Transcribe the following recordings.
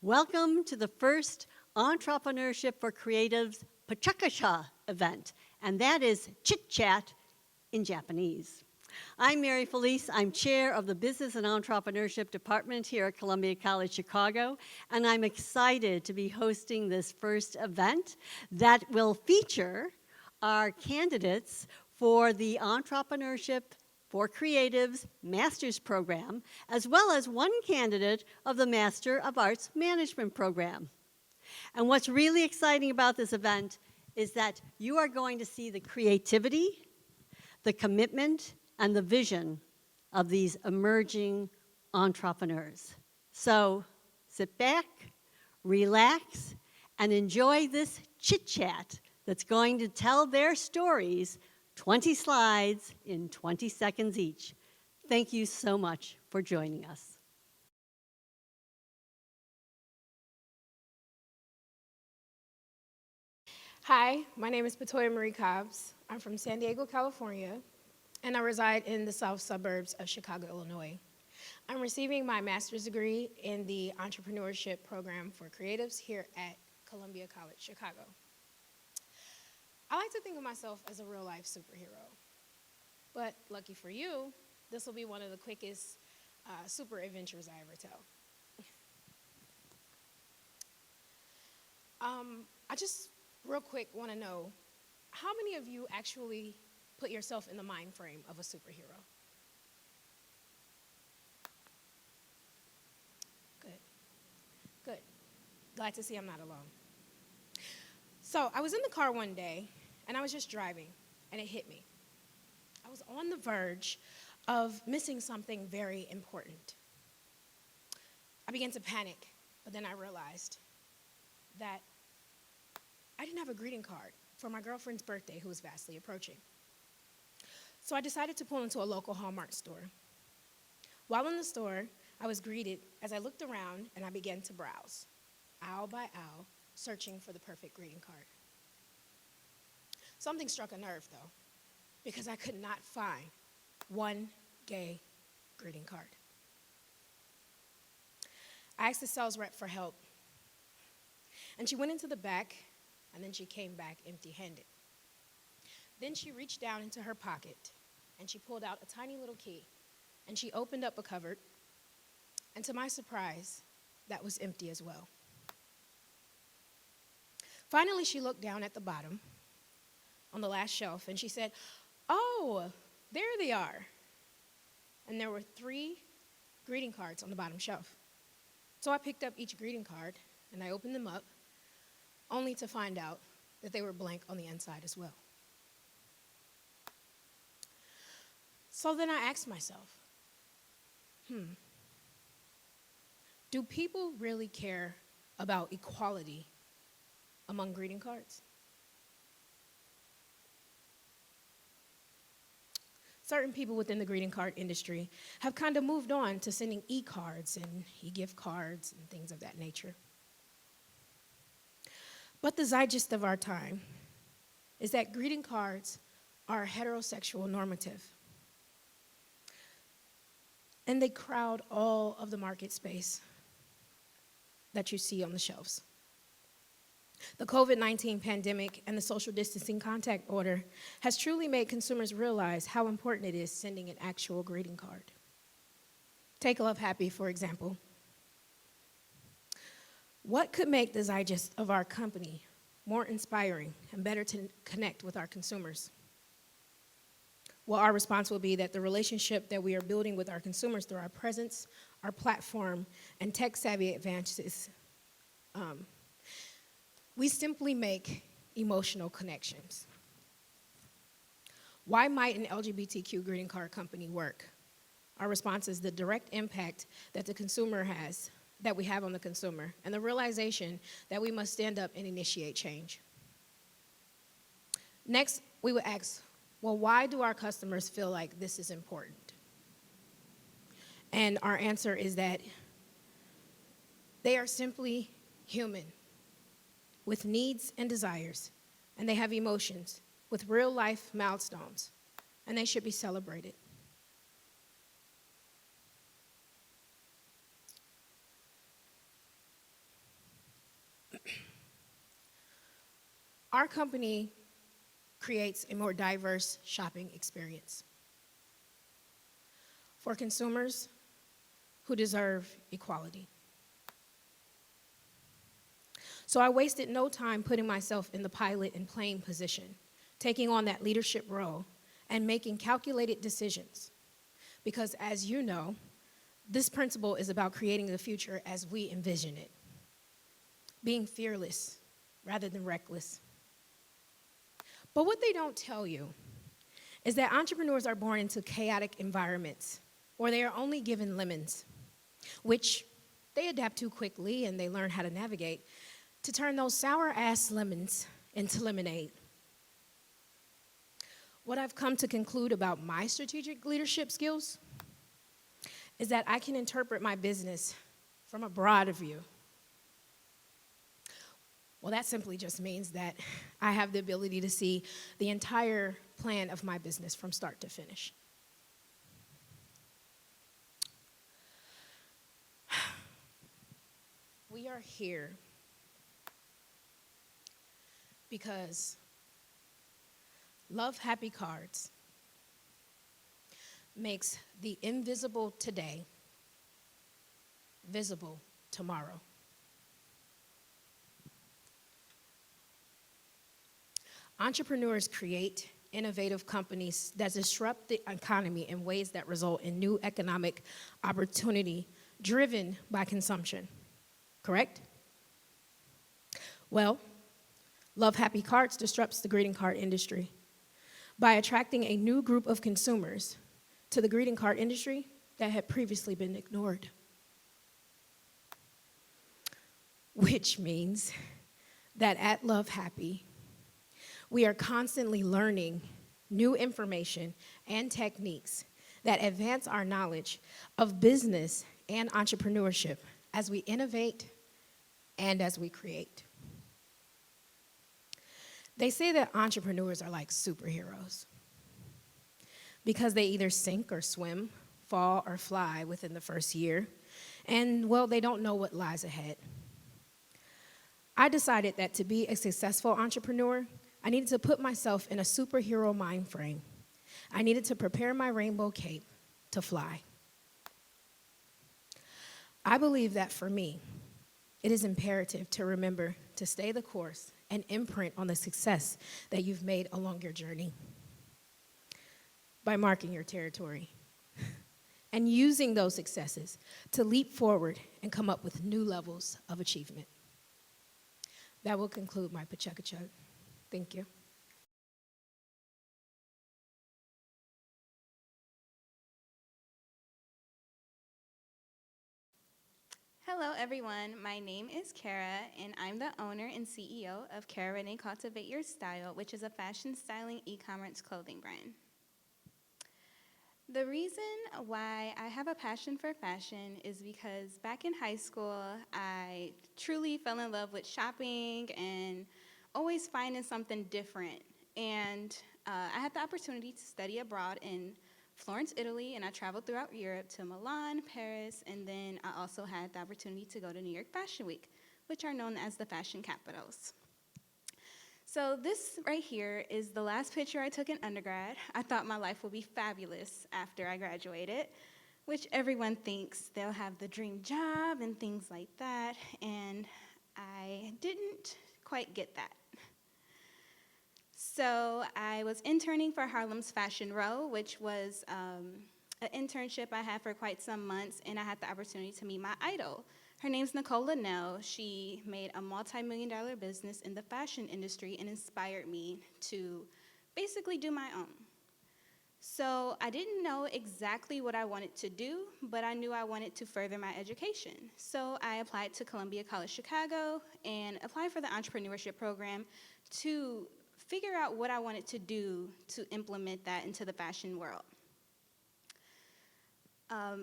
Welcome to the first Entrepreneurship for Creatives Pachakasha event, and that is Chit Chat in Japanese. I'm Mary Felice. I'm chair of the Business and Entrepreneurship Department here at Columbia College Chicago, and I'm excited to be hosting this first event that will feature our candidates for the Entrepreneurship for Creatives Master's Program, as well as one candidate of the Master of Arts Management Program. And what's really exciting about this event is that you are going to see the creativity, the commitment, and the vision of these emerging entrepreneurs. So sit back, relax, and enjoy this chit-chat that's going to tell their stories, 20 slides in 20 seconds each. Thank you so much for joining us. Hi, my name is Patoya Marie Cobbs. I'm from San Diego, California, and I reside in the south suburbs of Chicago, Illinois. I'm receiving my master's degree in the Entrepreneurship Program for Creatives here at Columbia College, Chicago. I like to think of myself as a real-life superhero, but lucky for you, this will be one of the quickest super adventures I ever tell. I just real quick want to know, how many of you actually put yourself in the mind frame of a superhero? Good, good. Glad to see I'm not alone. So I was in the car one day, and I was just driving, and it hit me. I was on the verge of missing something very important. I began to panic, but then I realized that I didn't have a greeting card for my girlfriend's birthday, who was vastly approaching. So I decided to pull into a local Hallmark store. While in the store, I was greeted as I looked around and I began to browse, aisle by aisle, searching for the perfect greeting card. Something struck a nerve, though, because I could not find one gay greeting card. I asked the sales rep for help, and she went into the back, and then she came back empty-handed. Then she reached down into her pocket, and she pulled out a tiny little key, and she opened up a cupboard, and to my surprise, that was empty as well. Finally, she looked down at the bottom on the last shelf, and she said, "Oh, there they are." And there were 3 greeting cards on the bottom shelf. So I picked up each greeting card, and I opened them up, only to find out that they were blank on the inside as well. So then I asked myself, do people really care about equality among greeting cards? Certain people within the greeting card industry have kind of moved on to sending e-cards and e-gift cards and things of that nature. But the zeitgeist of our time is that greeting cards are heterosexual normative. And they crowd all of the market space that you see on the shelves. The COVID-19 pandemic and the social distancing contact order has truly made consumers realize how important it is sending an actual greeting card. Take Love Happy, for example. What could make the zeitgeist of our company more inspiring and better to connect with our consumers? Well, our response will be that the relationship that we are building with our consumers through our presence, our platform, and tech-savvy advances, we simply make emotional connections. Why might an LGBTQ greeting card company work? Our response is the direct impact that the consumer has, that we have on the consumer, and the realization that we must stand up and initiate change. Next, we would ask, well, why do our customers feel like this is important? And our answer is that they are simply human, with needs and desires, and they have emotions with real-life milestones, and they should be celebrated. our company creates a more diverse shopping experience for consumers who deserve equality. So I wasted no time putting myself in the pilot and plane position, taking on that leadership role and making calculated decisions. Because as you know, this principle is about creating the future as we envision it, being fearless rather than reckless. But what they don't tell you is that entrepreneurs are born into chaotic environments, or they are only given lemons, which they adapt to quickly and they learn how to navigate to turn those sour-ass lemons into lemonade. What I've come to conclude about my strategic leadership skills is that I can interpret my business from a broader view. Well, that simply just means that I have the ability to see the entire plan of my business from start to finish. We are here because Love Happy Cards makes the invisible today visible tomorrow. Entrepreneurs create innovative companies that disrupt the economy in ways that result in new economic opportunity driven by consumption. Correct? Well, Love Happy Cards disrupts the greeting card industry by attracting a new group of consumers to the greeting card industry that had previously been ignored. Which means that at Love Happy, we are constantly learning new information and techniques that advance our knowledge of business and entrepreneurship as we innovate and as we create. They say that entrepreneurs are like superheroes because they either sink or swim, fall or fly within the first year, and, well, they don't know what lies ahead. I decided that to be a successful entrepreneur, I needed to put myself in a superhero mind frame. I needed to prepare my rainbow cape to fly. I believe that for me, it is imperative to remember to stay the course and imprint on the success that you've made along your journey by marking your territory and using those successes to leap forward and come up with new levels of achievement. That will conclude my Pachaka Chug. Thank you. Hello, everyone. My name is Cara, and I'm the owner and CEO of Cara Rene Cultivate Your Style, which is a fashion styling e-commerce clothing brand. The reason why I have a passion for fashion is because back in high school, I truly fell in love with shopping and always finding something different. And I had the opportunity to study abroad in Florence, Italy, and I traveled throughout Europe to Milan, Paris, and then I also had the opportunity to go to New York Fashion Week, which are known as the fashion capitals. So this right here is the last picture I took in undergrad. I thought my life would be fabulous after I graduated, which everyone thinks they'll have the dream job and things like that, and I didn't quite get that. So I was interning for Harlem's Fashion Row, which was an internship I had for quite some months, and I had the opportunity to meet my idol. Her name's Nicole Linnell. She made a multi-million-dollar business in the fashion industry and inspired me to basically do my own. So I didn't know exactly what I wanted to do, but I knew I wanted to further my education. So I applied to Columbia College Chicago and applied for the entrepreneurship program to figure out what I wanted to do to implement that into the fashion world.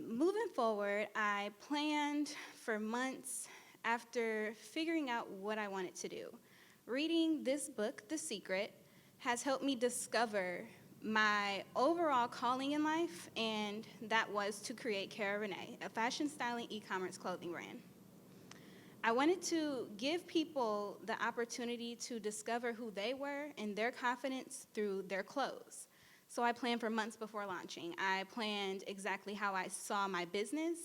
Moving forward, I planned for months after figuring out what I wanted to do. Reading this book, The Secret, has helped me discover my overall calling in life, and that was to create Cara Rene, a fashion styling e-commerce clothing brand. I wanted to give people the opportunity to discover who they were and their confidence through their clothes. So I planned for months before launching. I planned exactly how I saw my business.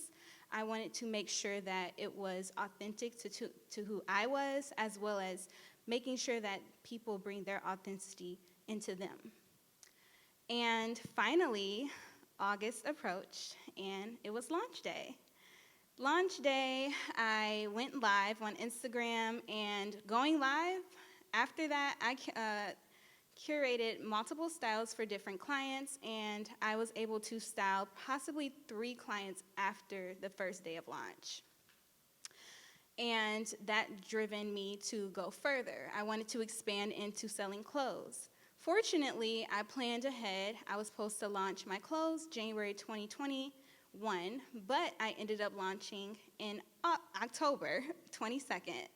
I wanted to make sure that it was authentic to who I was, as well as making sure that people bring their authenticity into them. And finally, August approached, and it was launch day. Launch day, I went live on Instagram, and going live, after that, I curated multiple styles for different clients, and I was able to style possibly 3 clients after the first day of launch. And that driven me to go further. I wanted to expand into selling clothes. Fortunately, I planned ahead. I was supposed to launch my clothes January 2021, but I ended up launching in October 22nd.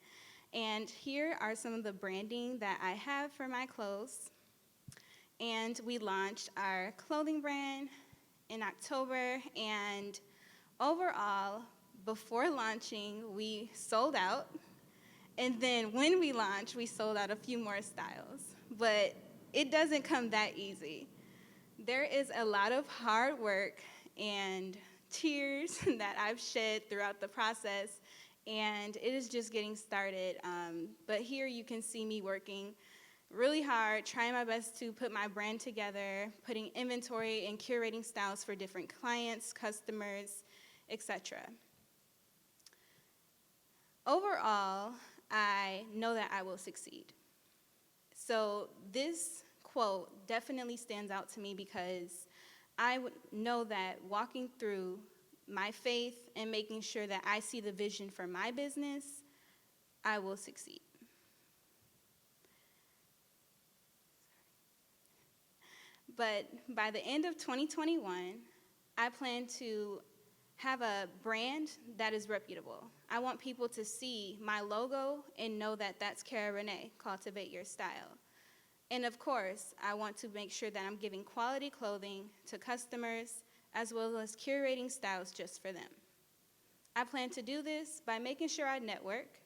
And here are some of the branding that I have for my clothes. And we launched our clothing brand in October, and overall, before launching, we sold out. And then when we launched, we sold out a few more styles. But it doesn't come that easy. There is a lot of hard work and tears that I've shed throughout the process, and it is just getting started. But here you can see me working really hard, trying my best to put my brand together, putting inventory and curating styles for different clients, customers, etc. Overall, I know that I will succeed. So this quote definitely stands out to me because I know that walking through my faith and making sure that I see the vision for my business, I will succeed. But by the end of 2021, I plan to have a brand that is reputable. I want people to see my logo and know that that's Cara Rene, Cultivate Your Style. And of course, I want to make sure that I'm giving quality clothing to customers as well as curating styles just for them. I plan to do this by making sure I network,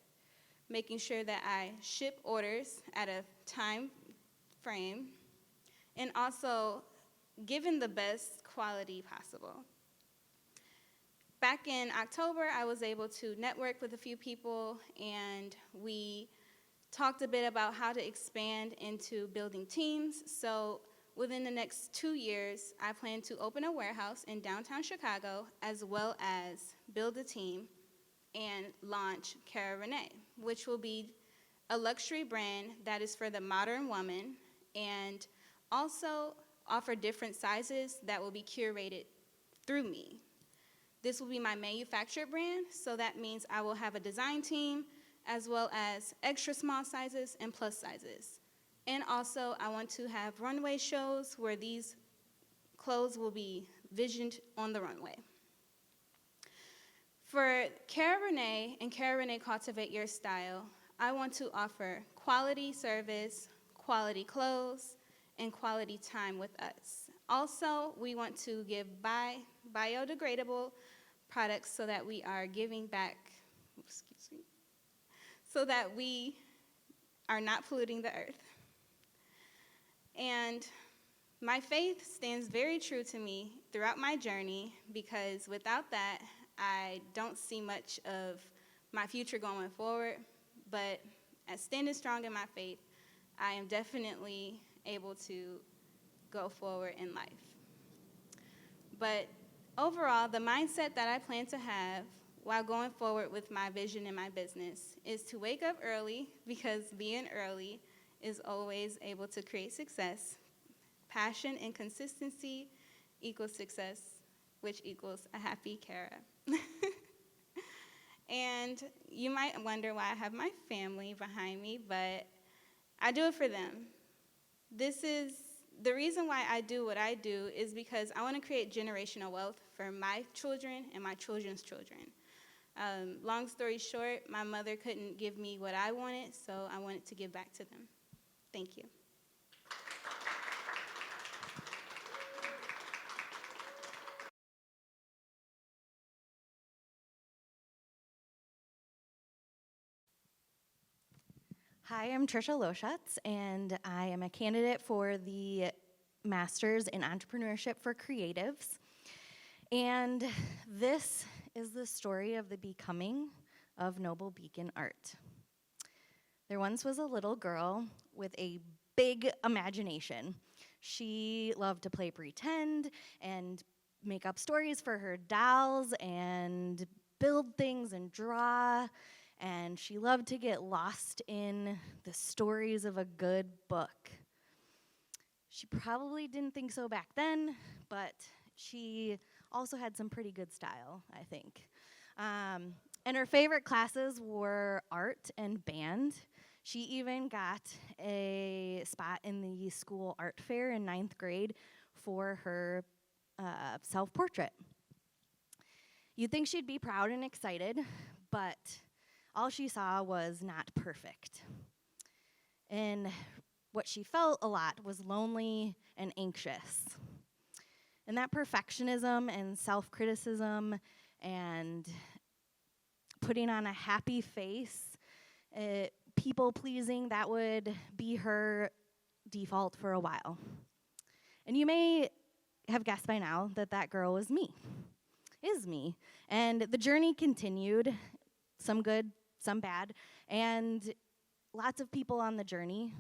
making sure that I ship orders at a time frame, and also giving the best quality possible. Back in October, I was able to network with a few people, and we talked a bit about how to expand into building teams. So within the next 2 years, I plan to open a warehouse in downtown Chicago, as well as build a team and launch Cara Rene, which will be a luxury brand that is for the modern woman, and also offer different sizes that will be curated through me. This will be my manufactured brand, so that means I will have a design team as well as extra small sizes and plus sizes. And also, I want to have runway shows where these clothes will be visioned on the runway. For Cara Rene and Cara Rene Cultivate Your Style, I want to offer quality service, quality clothes, and quality time with us. Also, we want to give biodegradable products so that we are giving back, so that we are not polluting the earth. And my faith stands very true to me throughout my journey, because without that, I don't see much of my future going forward. But as standing strong in my faith, I am definitely able to go forward in life. But overall, the mindset that I plan to have while going forward with my vision in my business is to wake up early, because being early is always able to create success. Passion and consistency equals success, which equals a happy Cara. And you might wonder why I have my family behind me, but I do it for them. This is the reason why I do what I do, is because I want to create generational wealth for my children and my children's children. Long story short, my mother couldn't give me what I wanted, so I wanted to give back to them. Thank you. Hi, I'm Trisha Lochas, and I am a candidate for the Masters in Entrepreneurship for Creatives. And this is the story of the becoming of Noble Beacon Art. There once was a little girl with a big imagination. She loved to play pretend and make up stories for her dolls and build things and draw. And she loved to get lost in the stories of a good book. She probably didn't think so back then, but she also had some pretty good style, I think. And her favorite classes were art and band. She even got a spot in the school art fair in 9th grade for her self-portrait. You'd think she'd be proud and excited, but all she saw was not perfect. And what she felt a lot was lonely and anxious. And that perfectionism and self-criticism and putting on a happy face, people-pleasing, that would be her default for a while. And you may have guessed by now that that girl was me, is me. And the journey continued, some good, some bad, and lots of people on the journey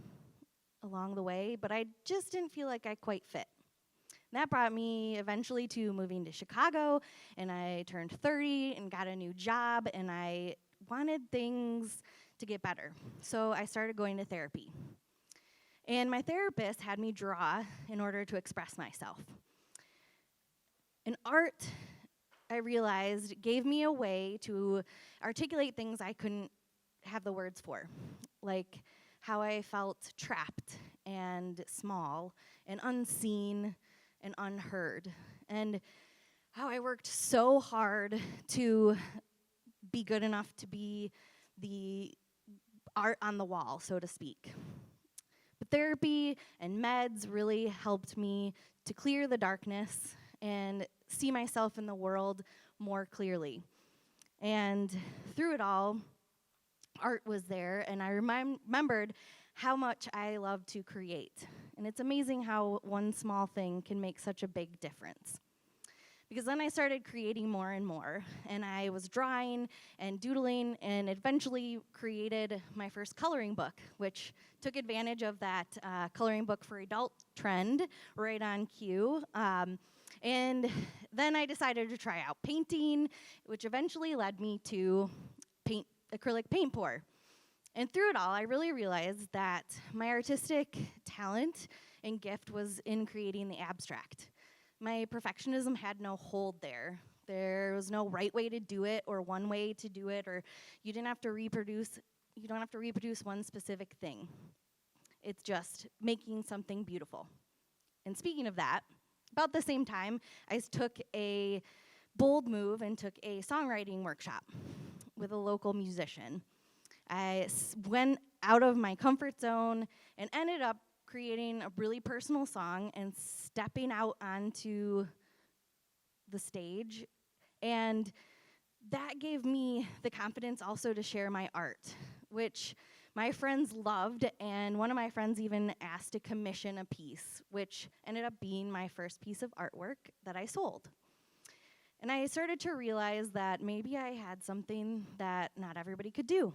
along the way, but I just didn't feel like I quite fit. And that brought me eventually to moving to Chicago, and I turned 30 and got a new job, and I wanted things to get better. So I started going to therapy. And my therapist had me draw in order to express myself. And art, I realized, gave me a way to articulate things I couldn't have the words for, like how I felt trapped and small and unseen and unheard, and how I worked so hard to be good enough to be the art on the wall, so to speak. But therapy and meds really helped me to clear the darkness and see myself in the world more clearly. And through it all, art was there, and I remembered how much I love to create. And it's amazing how one small thing can make such a big difference. Because then I started creating more and more, and I was drawing and doodling and eventually created my first coloring book, which took advantage of that coloring book for adult trend right on cue. And then I decided to try out painting, which eventually led me to acrylic paint pour. And through it all, I really realized that my artistic talent and gift was in creating the abstract. My perfectionism had no hold there. There was no right way to do it or one way to do it, or you don't have to reproduce one specific thing. It's just making something beautiful. And speaking of that, about the same time, I took a bold move and took a songwriting workshop with a local musician. I went out of my comfort zone and ended up creating a really personal song and stepping out onto the stage. And that gave me the confidence also to share my art, which my friends loved, and one of my friends even asked to commission a piece, which ended up being my first piece of artwork that I sold. And I started to realize that maybe I had something that not everybody could do.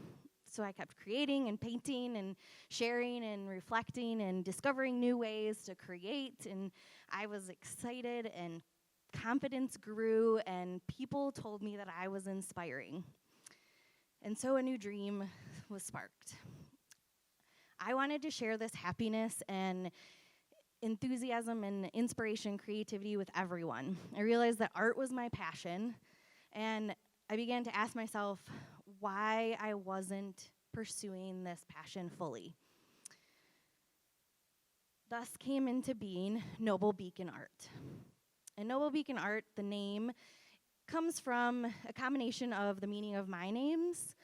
So I kept creating and painting and sharing and reflecting and discovering new ways to create, and I was excited, and confidence grew, and people told me that I was inspiring. And so a new dream was sparked. I wanted to share this happiness and enthusiasm and inspiration, creativity with everyone. I realized that art was my passion, and I began to ask myself why I wasn't pursuing this passion fully. Thus came into being Noble Beacon Art. And Noble Beacon Art, the name, comes from a combination of the meaning of my names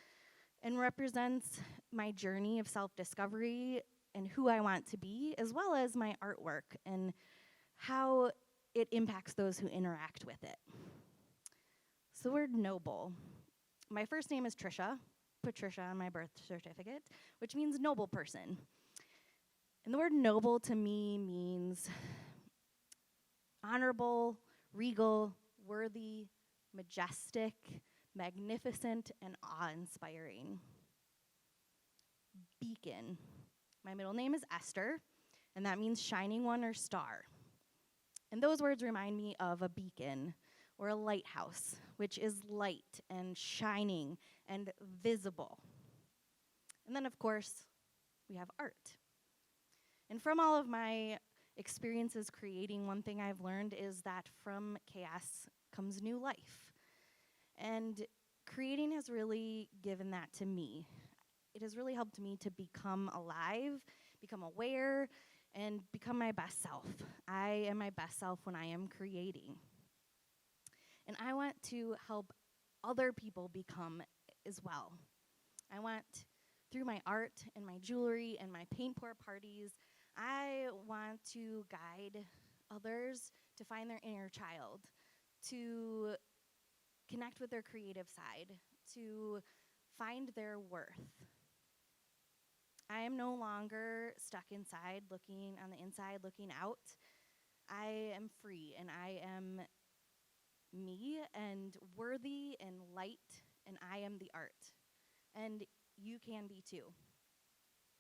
and represents my journey of self-discovery and who I want to be, as well as my artwork and how it impacts those who interact with it. So the word noble. My first name is Trisha, Patricia on my birth certificate, which means noble person. And the word noble to me means honorable, regal, worthy, majestic, magnificent, and awe-inspiring. Beacon. My middle name is Esther, and that means shining one or star. And those words remind me of a beacon or a lighthouse, which is light and shining and visible. And then, of course, we have art. And from all of my experiences creating, one thing I've learned is that from chaos comes new life. And creating has really given that to me. It has really helped me to become alive, become aware, and become my best self. I am my best self when I am creating. And I want to help other people become as well. I want, through my art and my jewelry and my paint pour parties, I want to guide others to find their inner child, to connect with their creative side, to find their worth. I am no longer stuck inside, looking on the inside, looking out. I am free, and I am me, and worthy, and light, and I am the art. And you can be too.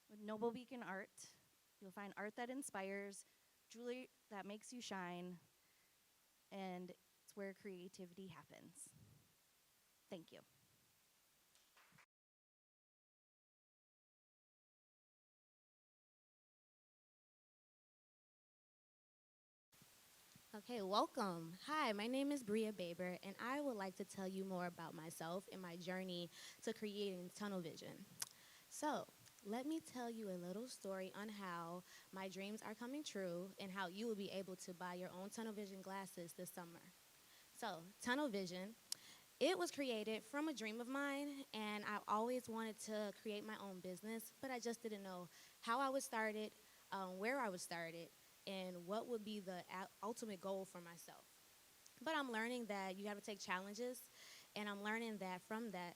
With Noble Beacon Art, you'll find art that inspires, jewelry that makes you shine, and it's where creativity happens. Thank you. Okay, welcome. Hi, my name is Bria Bair, and I would like to tell you more about myself and my journey to creating tunnel vision. So, let me tell you a little story on how my dreams are coming true and how you will be able to buy your own tunnel vision glasses this summer. So, tunnel vision, it was created from a dream of mine, and I always wanted to create my own business, but I just didn't know how I would start it, where I would start it, and what would be the ultimate goal for myself. But I'm learning that you have to take challenges, and I'm learning that from that,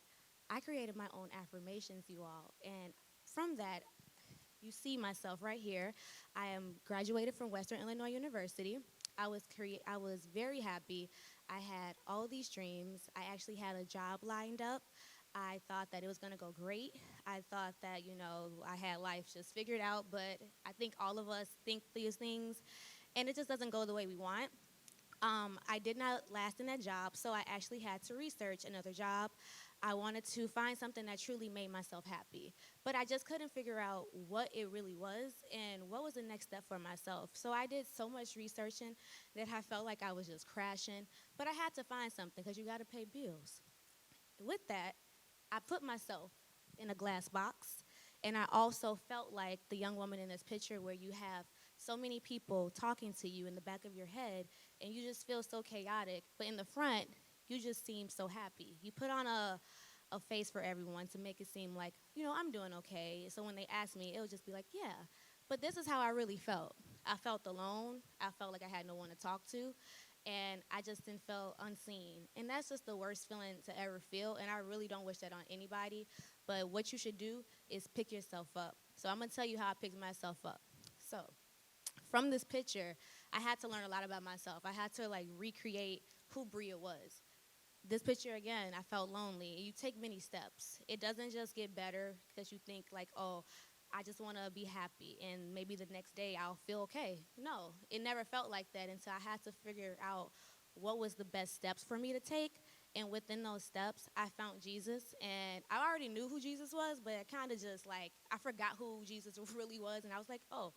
I created my own affirmations, you all. And from that, you see myself right here. I am graduated from Western Illinois University. I was very happy. I had all these dreams. I actually had a job lined up. I thought that it was going to go great. I thought that, I had life just figured out, but I think all of us think these things, and it just doesn't go the way we want. I did not last in that job, so I actually had to research another job. I wanted to find something that truly made myself happy, but I just couldn't figure out what it really was and what was the next step for myself. So I did so much researching that I felt like I was just crashing, but I had to find something because you got to pay bills. With that, I put myself in a glass box, and I also felt like the young woman in this picture where you have so many people talking to you in the back of your head, and you just feel so chaotic, but in the front, you just seem so happy. You put on a face for everyone to make it seem like, I'm doing okay. So when they ask me, it would just be like, yeah. But this is how I really felt. I felt alone. I felt like I had no one to talk to. And I just didn't feel unseen. And that's just the worst feeling to ever feel, and I really don't wish that on anybody. But what you should do is pick yourself up. So I'm going to tell you how I picked myself up. So from this picture, I had to learn a lot about myself. I had to, recreate who Bria was. This picture, again, I felt lonely. You take many steps. It doesn't just get better because you think, oh, I just want to be happy, and maybe the next day I'll feel okay. No, it never felt like that until I had to figure out what was the best steps for me to take. And within those steps, I found Jesus, and I already knew who Jesus was, but it kind of just I forgot who Jesus really was, and I was like, oh,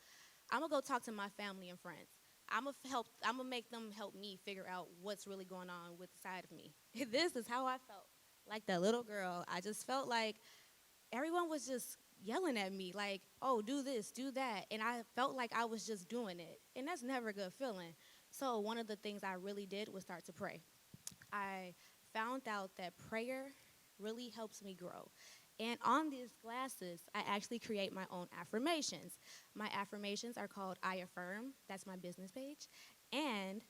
I'm going to go talk to my family and friends. I'm gonna make them help me figure out what's really going on with the side of me. This is how I felt. Like that little girl, I just felt like everyone was just yelling at me, oh, do this, do that. And I felt like I was just doing it. And that's never a good feeling. So one of the things I really did was start to pray. I found out that prayer really helps me grow. And on these glasses, I actually create my own affirmations. My affirmations are called I Affirm. That's my business page. And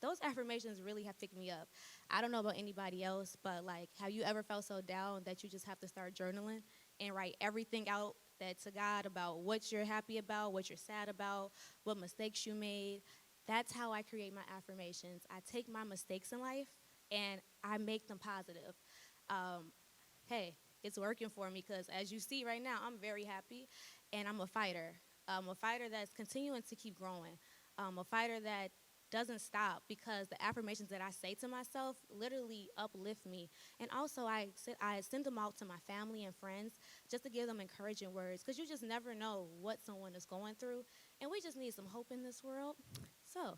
those affirmations really have picked me up. I don't know about anybody else, but like, have you ever felt so down that you just have to start journaling and write everything out that to God about what you're happy about, what you're sad about, what mistakes you made? That's how I create my affirmations. I take my mistakes in life and I make them positive. Um, hey, it's working for me because as you see right now, I'm very happy and I'm a fighter. A fighter that's continuing to keep growing. A fighter that doesn't stop because the affirmations that I say to myself literally uplift me. And also I send them out to my family and friends just to give them encouraging words because you just never know what someone is going through. And we just need some hope in this world. So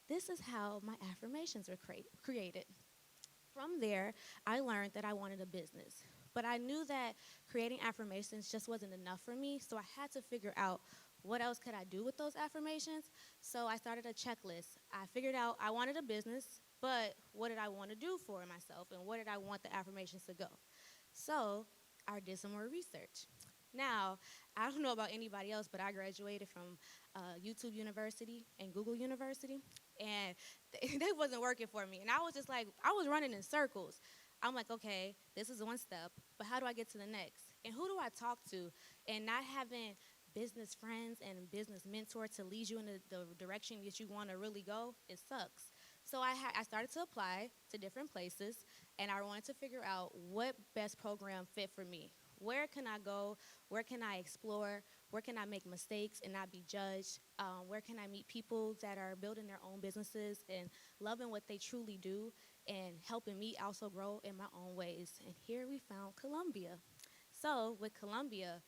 this is how my affirmations were created. From there, I learned that I wanted a business. But I knew that creating affirmations just wasn't enough for me, so I had to figure out what else could I do with those affirmations. So I started a checklist. I figured out I wanted a business, but what did I want to do for myself, and where did I want the affirmations to go? So I did some more research. Now, I don't know about anybody else, but I graduated from YouTube University and Google University, and they wasn't working for me. And I was just like, I was running in circles. I'm like, okay, this is one step, but how do I get to the next? And who do I talk to? And not having business friends and business mentor to lead you in the direction that you want to really go, it sucks. So I started to apply to different places, and I wanted to figure out what best program fit for me. Where can I go? Where can I explore? Where can I make mistakes and not be judged? Where can I meet people that are building their own businesses and loving what they truly do and helping me also grow in my own ways? And here we found Columbia. So with Columbia,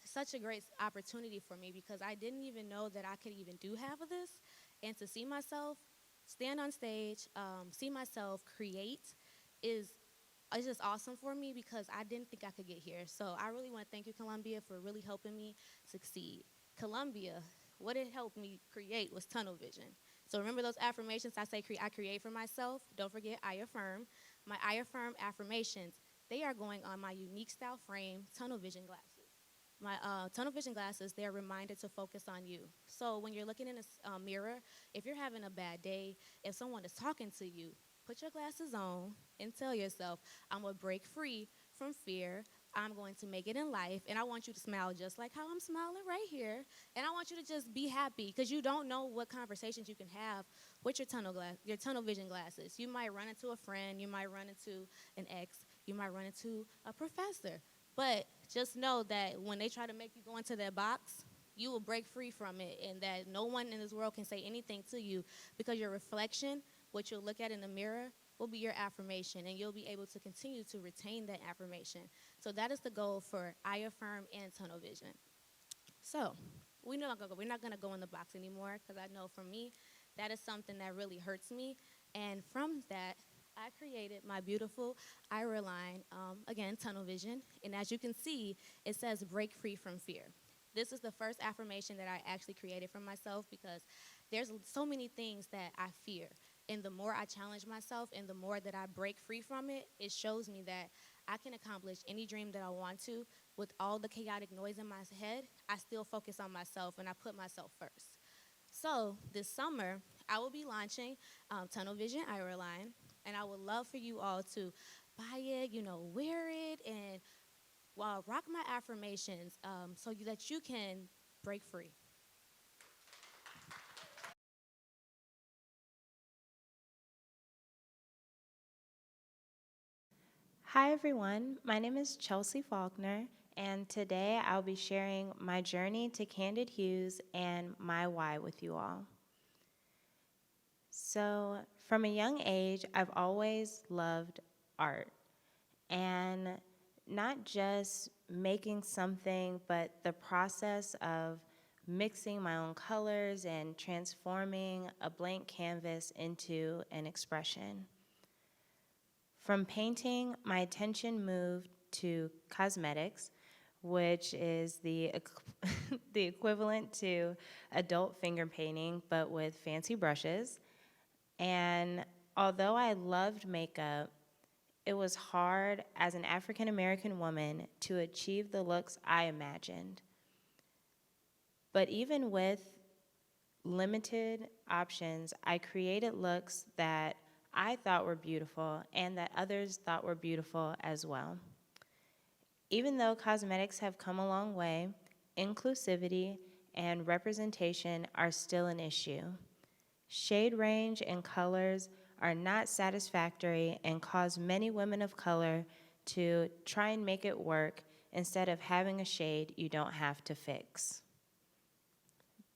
such a great opportunity for me because I didn't even know that I could even do half of this. And to see myself stand on stage, see myself create is it's just awesome for me because I didn't think I could get here. So I really want to thank you, Columbia, for really helping me succeed. Columbia, what it helped me create was tunnel vision. So remember those affirmations I create for myself? Don't forget I affirm. My I affirm affirmations, they are going on my unique style frame tunnel vision glasses. My tunnel vision glasses, they're reminded to focus on you. So when you're looking in a mirror, if you're having a bad day, if someone is talking to you, put your glasses on and tell yourself, I'm going to break free from fear. I'm going to make it in life. And I want you to smile just like how I'm smiling right here. And I want you to just be happy because you don't know what conversations you can have with your tunnel vision glasses. You might run into a friend. You might run into an ex. You might run into a professor. But just know that when they try to make you go into their box, you will break free from it and that no one in this world can say anything to you because your reflection, what you'll look at in the mirror, will be your affirmation and you'll be able to continue to retain that affirmation. So that is the goal for I affirm and tunnel vision. So we're not going to go in the box anymore because I know for me, that is something that really hurts me. And from that, I created my beautiful Ira line, again, tunnel vision. And as you can see, it says break free from fear. This is the first affirmation that I actually created for myself because there's so many things that I fear. And the more I challenge myself and the more that I break free from it, it shows me that I can accomplish any dream that I want to. With all the chaotic noise in my head, I still focus on myself and I put myself first. So this summer, I will be launching Tunnel Vision Ira line, and I would love for you all to buy it, wear it, and rock my affirmations so that you can break free. Hi everyone, my name is Chelseafaulkner, and today I'll be sharing my journey to Candid Hues and my why with you all. So, from a young age, I've always loved art, and not just making something, but the process of mixing my own colors and transforming a blank canvas into an expression. From painting, my attention moved to cosmetics, which is the equivalent to adult finger painting, but with fancy brushes. And although I loved makeup, it was hard as an African American woman to achieve the looks I imagined. But even with limited options, I created looks that I thought were beautiful and that others thought were beautiful as well. Even though cosmetics have come a long way, inclusivity and representation are still an issue. Shade range and colors are not satisfactory and cause many women of color to try and make it work instead of having a shade you don't have to fix.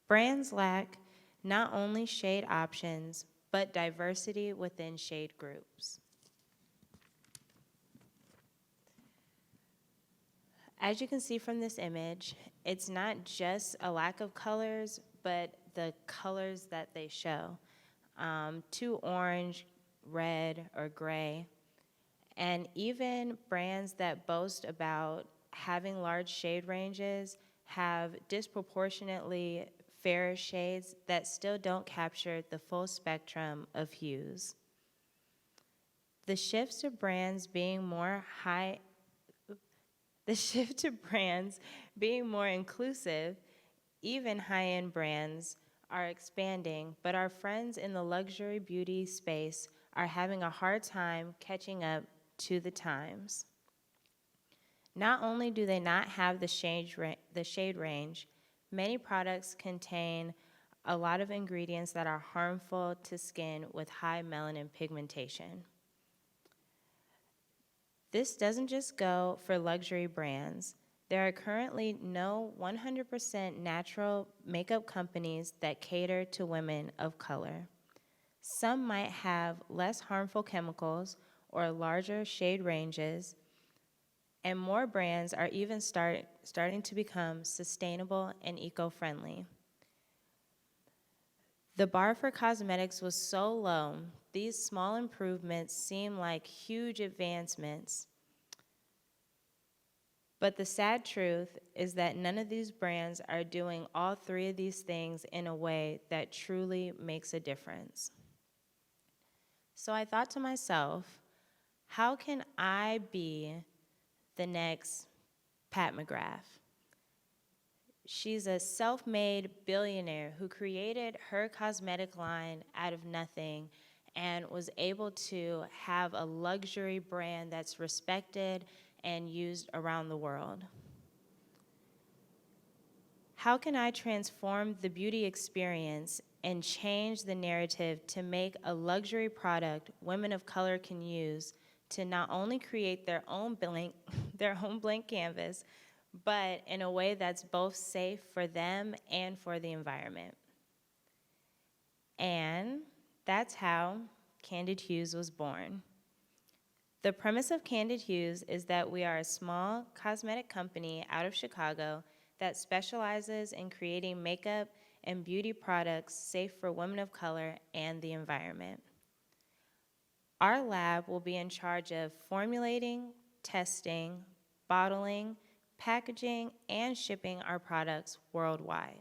Brands lack not only shade options, but diversity within shade groups. As you can see from this image, it's not just a lack of colors, but the colors that they show. Too orange, red, or gray. And even brands that boast about having large shade ranges have disproportionately fairer shades that still don't capture the full spectrum of hues. The shift to brands being more inclusive, even high-end brands are expanding, but our friends in the luxury beauty space are having a hard time catching up to the times. Not only do they not have the shade range, many products contain a lot of ingredients that are harmful to skin with high melanin pigmentation. This doesn't just go for luxury brands. There are currently no 100% natural makeup companies that cater to women of color. Some might have less harmful chemicals or larger shade ranges, and more brands are even starting to become sustainable and eco-friendly. The bar for cosmetics was so low, these small improvements seem like huge advancements. But the sad truth is that none of these brands are doing all three of these things in a way that truly makes a difference. So I thought to myself, how can I be the next Pat McGrath? She's a self-made billionaire who created her cosmetic line out of nothing and was able to have a luxury brand that's respected and used around the world. How can I transform the beauty experience and change the narrative to make a luxury product women of color can use to not only create their own blank canvas, but in a way that's both safe for them and for the environment? And that's how Candid Hues was born. The premise of Candid Hues is that we are a small cosmetic company out of Chicago that specializes in creating makeup and beauty products safe for women of color and the environment. Our lab will be in charge of formulating, testing, bottling, packaging, and shipping our products worldwide.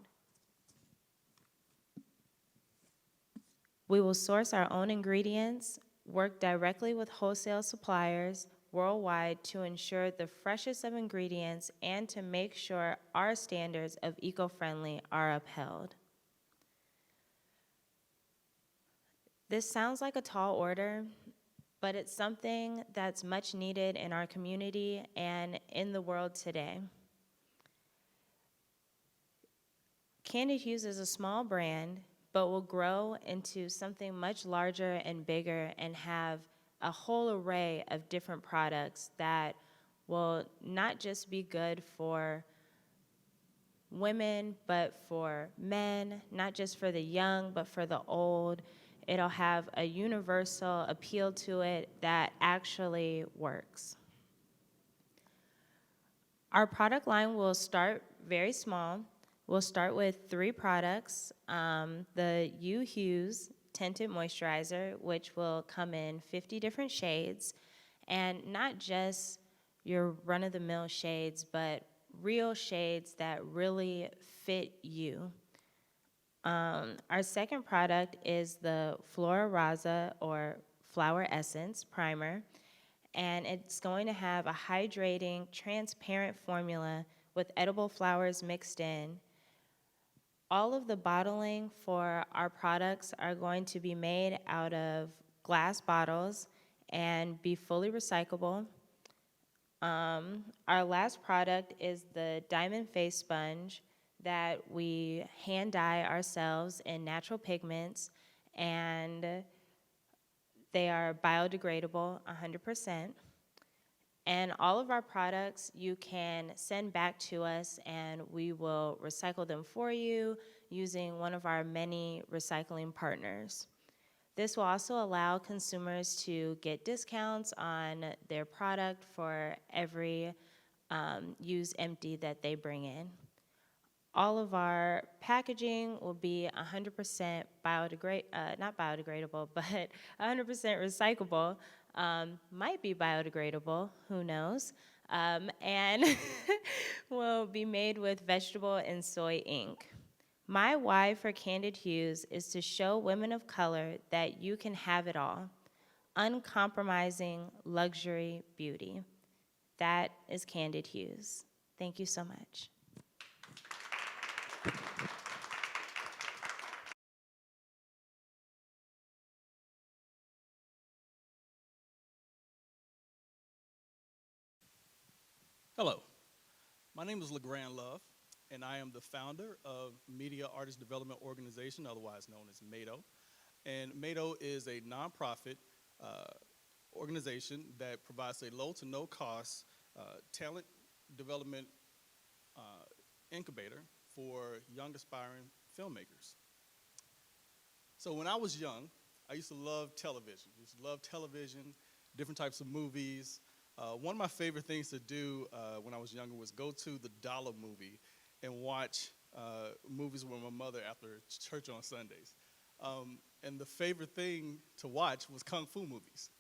We will source our own ingredients, work directly with wholesale suppliers worldwide to ensure the freshest of ingredients and to make sure our standards of eco-friendly are upheld. This sounds like a tall order, but it's something that's much needed in our community and in the world today. Candid Hues is a small brand, but will grow into something much larger and bigger and have a whole array of different products that will not just be good for women, but for men, not just for the young, but for the old. It'll have a universal appeal to it that actually works. Our product line will start very small. We'll start with 3 products. The U Hues Tinted Moisturizer, which will come in 50 different shades, and not just your run-of-the-mill shades, but real shades that really fit you. Our second product is the Flora Rosa, or Flower Essence Primer, and it's going to have a hydrating, transparent formula with edible flowers mixed in. All of the bottling for our products are going to be made out of glass bottles and be fully recyclable. Our last product is the diamond face sponge that we hand dye ourselves in natural pigments, and they are biodegradable 100%. And all of our products you can send back to us and we will recycle them for you using one of our many recycling partners. This will also allow consumers to get discounts on their product for every used empty that they bring in. All of our packaging will be 100% not biodegradable, but 100% recyclable. Might be biodegradable, who knows? And will be made with vegetable and soy ink. My why for Candid Hues is to show women of color that you can have it all. Uncompromising luxury beauty. That is Candid Hues. Thank you so much. Hello, my name is LeGrand Love, and I am the founder of Media Artist Development Organization, otherwise known as MADO. And MADO is a nonprofit organization that provides a low to no cost talent development incubator for young aspiring filmmakers. So when I was young, I used to love television. I used to love television, different types of movies. One of my favorite things to do when I was younger was go to the Dollar Movie and watch movies with my mother after church on Sundays. And the favorite thing to watch was Kung Fu movies.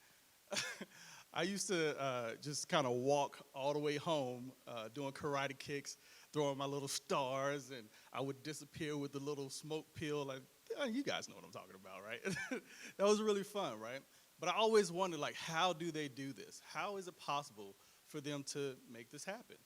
I used to just kind of walk all the way home doing karate kicks, throwing my little stars, and I would disappear with the little smoke peel. Like, you guys know what I'm talking about, right? That was really fun, right? But I always wondered, like, how do they do this? How is it possible for them to make this happen?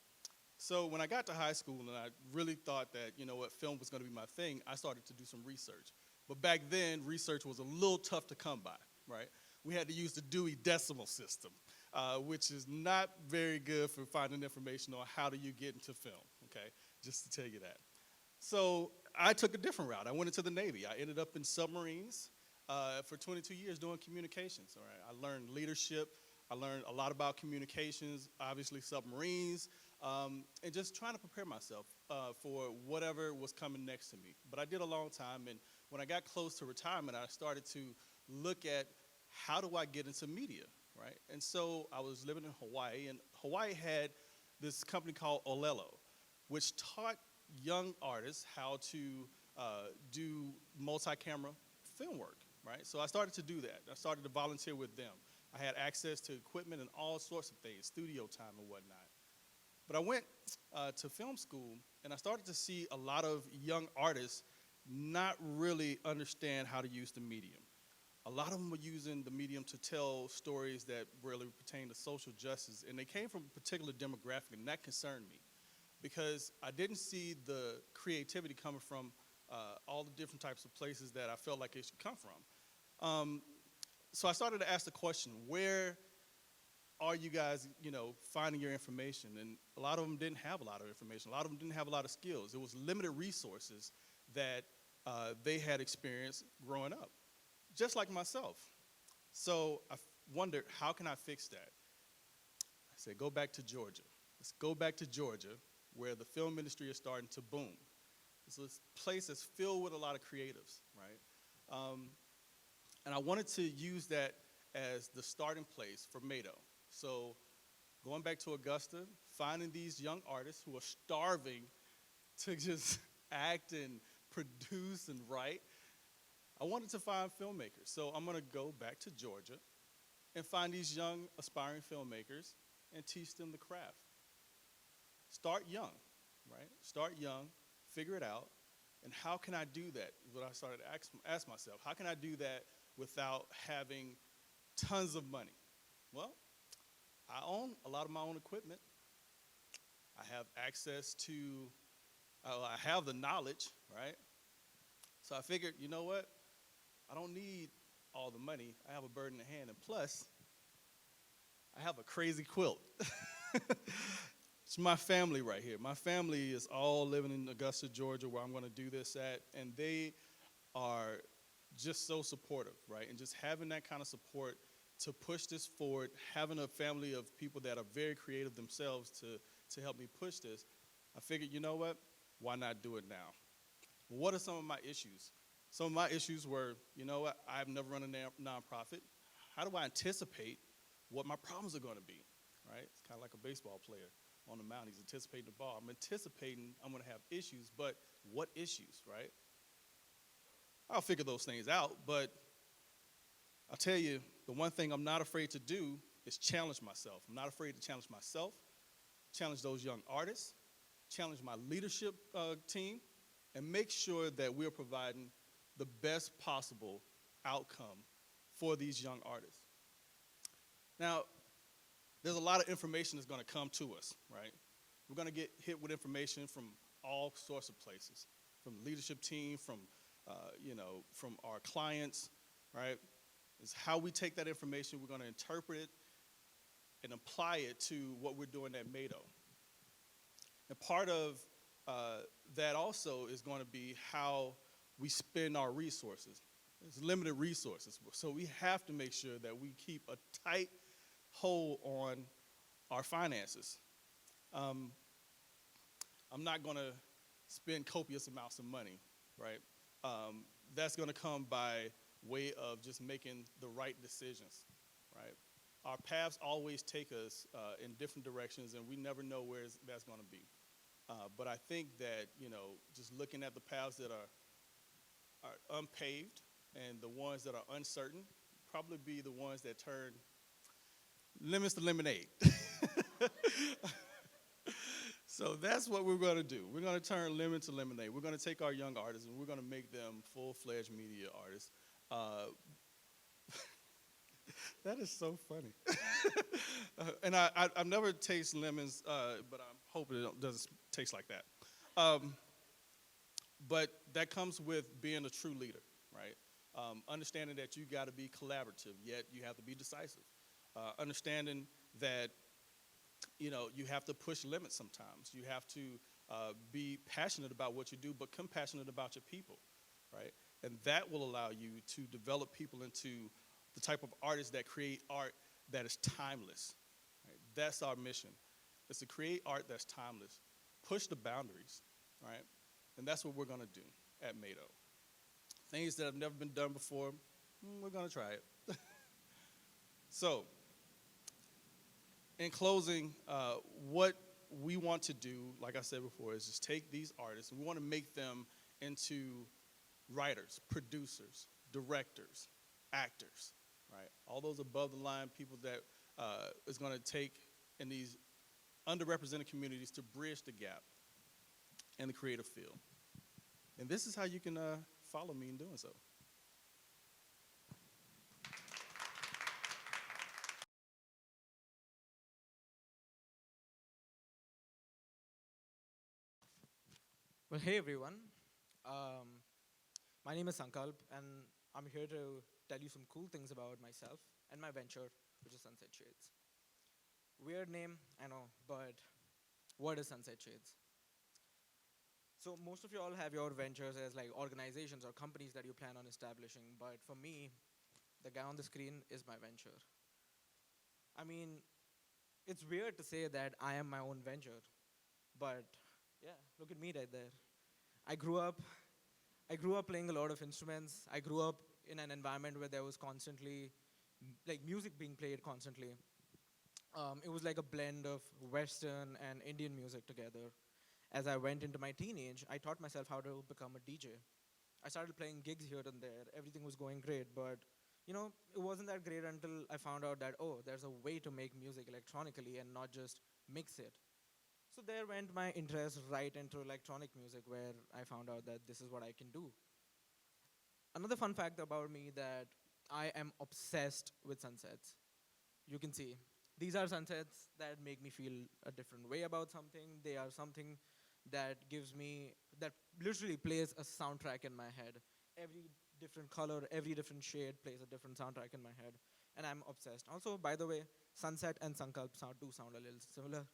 So when I got to high school and I really thought that, you know what, film was going to be my thing, I started to do some research. But back then, research was a little tough to come by, right? We had to use the Dewey Decimal System, which is not very good for finding information on how do you get into film, okay? Just to tell you that. So I took a different route. I went into the Navy. I ended up in submarines for 22 years doing communications, all right? I learned leadership. I learned a lot about communications, obviously submarines, and just trying to prepare myself for whatever was coming next to me. But I did a long time, and when I got close to retirement, I started to look at how do I get into media, right? And so I was living in Hawaii, and Hawaii had this company called Olelo, which taught young artists how to do multi-camera film work, right? So I started to do that. I started to volunteer with them. I had access to equipment and all sorts of things, studio time and whatnot. But I went to film school, and I started to see a lot of young artists not really understand how to use the medium. A lot of them were using the medium to tell stories that really pertain to social justice, and they came from a particular demographic, and that concerned me because I didn't see the creativity coming from all the different types of places that I felt like it should come from. So I started to ask the question, where are you guys, finding your information? And a lot of them didn't have a lot of information. A lot of them didn't have a lot of skills. It was limited resources that they had experienced growing up, just like myself. So I wondered, how can I fix that? I said, go back to Georgia. Let's go back to Georgia, where the film industry is starting to boom. It's a place that's filled with a lot of creatives, right? And I wanted to use that as the starting place for MADO. So going back to Augusta, finding these young artists who are starving to just act and produce and write, I wanted to find filmmakers. So I'm going to go back to Georgia and find these young aspiring filmmakers and teach them the craft. Start young, right? Start young, figure it out. And how can I do that? Is what I started to ask myself. How can I do that without having tons of money? Well, I own a lot of my own equipment. I have access to, I have the knowledge, right? So I figured, you know what? I don't need all the money. I have a bird in the hand. And plus, I have a crazy quilt. It's my family right here. My family is all living in Augusta, Georgia, where I'm going to do this at. And they are just so supportive, right? And just having that kind of support to push this forward, having a family of people that are very creative themselves to help me push this, I figured, you know what? Why not do it now? What are some of my issues? Some of my issues were, you know what? I've never run a nonprofit. How do I anticipate what my problems are going to be, right? It's kind of like a baseball player on the mound. He's anticipating the ball. I'm anticipating I'm going to have issues, but what issues, right? I'll figure those things out, but I'll tell you, the one thing I'm not afraid to do is challenge myself. I'm not afraid to challenge myself, challenge those young artists, challenge my leadership team, and make sure that we're providing the best possible outcome for these young artists. Now, there's a lot of information that's going to come to us, right? We're going to get hit with information from all sorts of places, from the leadership team, from from our clients, right? It's how we take that information, we're going to interpret it and apply it to what we're doing at Mato. And part of that also is going to be how we spend our resources. There's limited resources, so we have to make sure that we keep a tight hold on our finances. I'm not going to spend copious amounts of money, right? That's going to come by way of just making the right decisions, right? Our paths always take us in different directions, and we never know where that's going to be. But I think that, just looking at the paths that are unpaved and the ones that are uncertain, probably be the ones that turn lemons to lemonade. So that's what we're going to do. We're going to turn lemon to lemonade. We're going to take our young artists and we're going to make them full-fledged media artists. That is so funny. And I've never tasted lemons, but I'm hoping it doesn't taste like that. But that comes with being a true leader, right? Understanding that you got to be collaborative, yet you have to be decisive. Understanding that you have to push limits sometimes. You have to be passionate about what you do, but compassionate about your people, right? And that will allow you to develop people into the type of artists that create art that is timeless. Right? That's our mission. It's to create art that's timeless. Push the boundaries, right? And that's what we're going to do at Mato. Things that have never been done before, we're going to try it. So, in closing, what we want to do, like I said before, is just take these artists and we want to make them into writers, producers, directors, actors, right? All those above the line people that is going to take in these underrepresented communities to bridge the gap in the creative field. And this is how you can follow me in doing so. Well, hey everyone. My name is Sankalp, and I'm here to tell you some cool things about myself and my venture, which is Sunset Shades. Weird name, I know, but what is Sunset Shades? So most of you all have your ventures as like organizations or companies that you plan on establishing, but for me, the guy on the screen is my venture. I mean, it's weird to say that I am my own venture, but yeah, look at me right there. I grew up playing a lot of instruments. I grew up in an environment where there was constantly, like music being played constantly. It was like a blend of Western and Indian music together. As I went into my teenage, I taught myself how to become a DJ. I started playing gigs here and there. Everything was going great, but it wasn't that great until I found out that, oh, there's a way to make music electronically and not just mix it. So there went my interest right into electronic music, where I found out that this is what I can do. Another fun fact about me that I am obsessed with sunsets. You can see, these are sunsets that make me feel a different way about something. They are something that gives me, that literally plays a soundtrack in my head. every different color, every different shade plays a different soundtrack in my head, and I'm obsessed. Also, by the way, Sunset and Sankalp sound a little similar.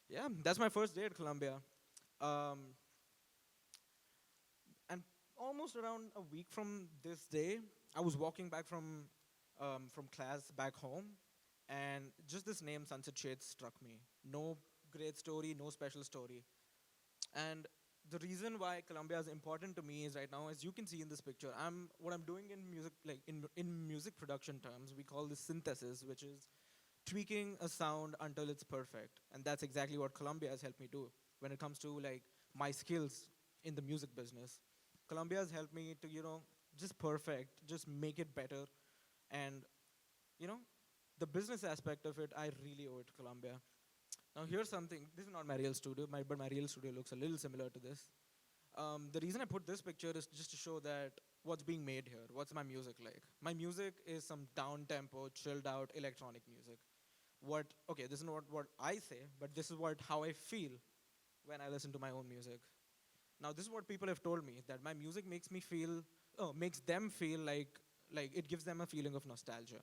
Yeah, that's my first day at Columbia. Um, and almost around a week from this day, I was walking back from class back home, and just this name, Sunset Shades, struck me. No great story, no special story. And the reason why Columbia is important to me is right now, as you can see in this picture, what I'm doing in music, like in music production terms, we call this synthesis, which is tweaking a sound until it's perfect. And that's exactly what Columbia has helped me do when it comes to like my skills in the music business. Columbia has helped me to, just perfect, just make it better. And, you know, the business aspect of it, I really owe it to Columbia. Now here's something, this is not my real studio, but my real studio looks a little similar to this. The reason I put this picture is just to show that what's being made here, what's my music like. My music is some down-tempo, chilled out electronic music. Okay, this is not what I say, but this is how I feel when I listen to my own music. Now this is what people have told me, that my music makes them feel like it gives them a feeling of nostalgia.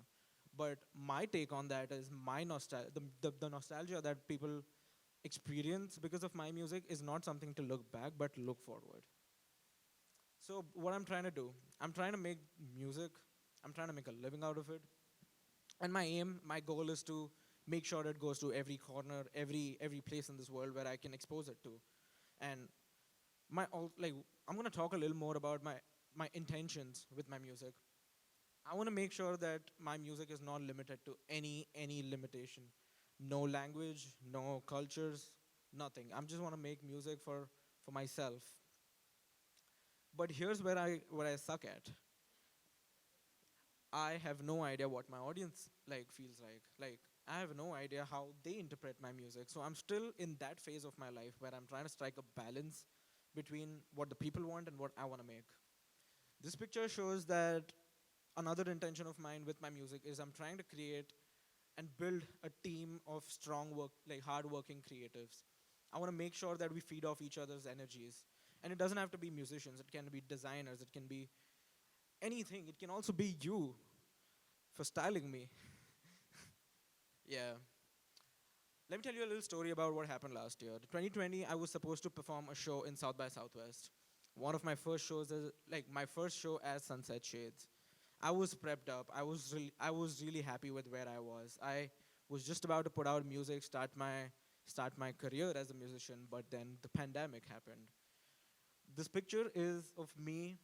But my take on that is the nostalgia that people experience because of my music is not something to look back, but look forward. So what I'm trying to do, I'm trying to make music, I'm trying to make a living out of it. And my goal is to make sure it goes to every corner, every place in this world where I can expose it to. And I'm gonna talk a little more about my intentions with my music. I want to make sure that my music is not limited to any limitation. No language, no cultures, nothing. I just want to make music for myself. But here's where I suck at. I have no idea what my audience feels like. Like I have no idea how they interpret my music. So I'm still in that phase of my life where I'm trying to strike a balance between what the people want and what I want to make. This picture shows that another intention of mine with my music is I'm trying to create and build a team of hard-working creatives. I want to make sure that we feed off each other's energies. And it doesn't have to be musicians, it can be designers, it can be anything. It can also be you for styling me. Yeah. Let me tell you a little story about what happened last year. 2020, I was supposed to perform a show in South by Southwest. One of my first shows, my first show as Sunset Shades. I was prepped up. I was really happy with where I was. I was just about to put out music, start my career as a musician, but then the pandemic happened. This picture is of me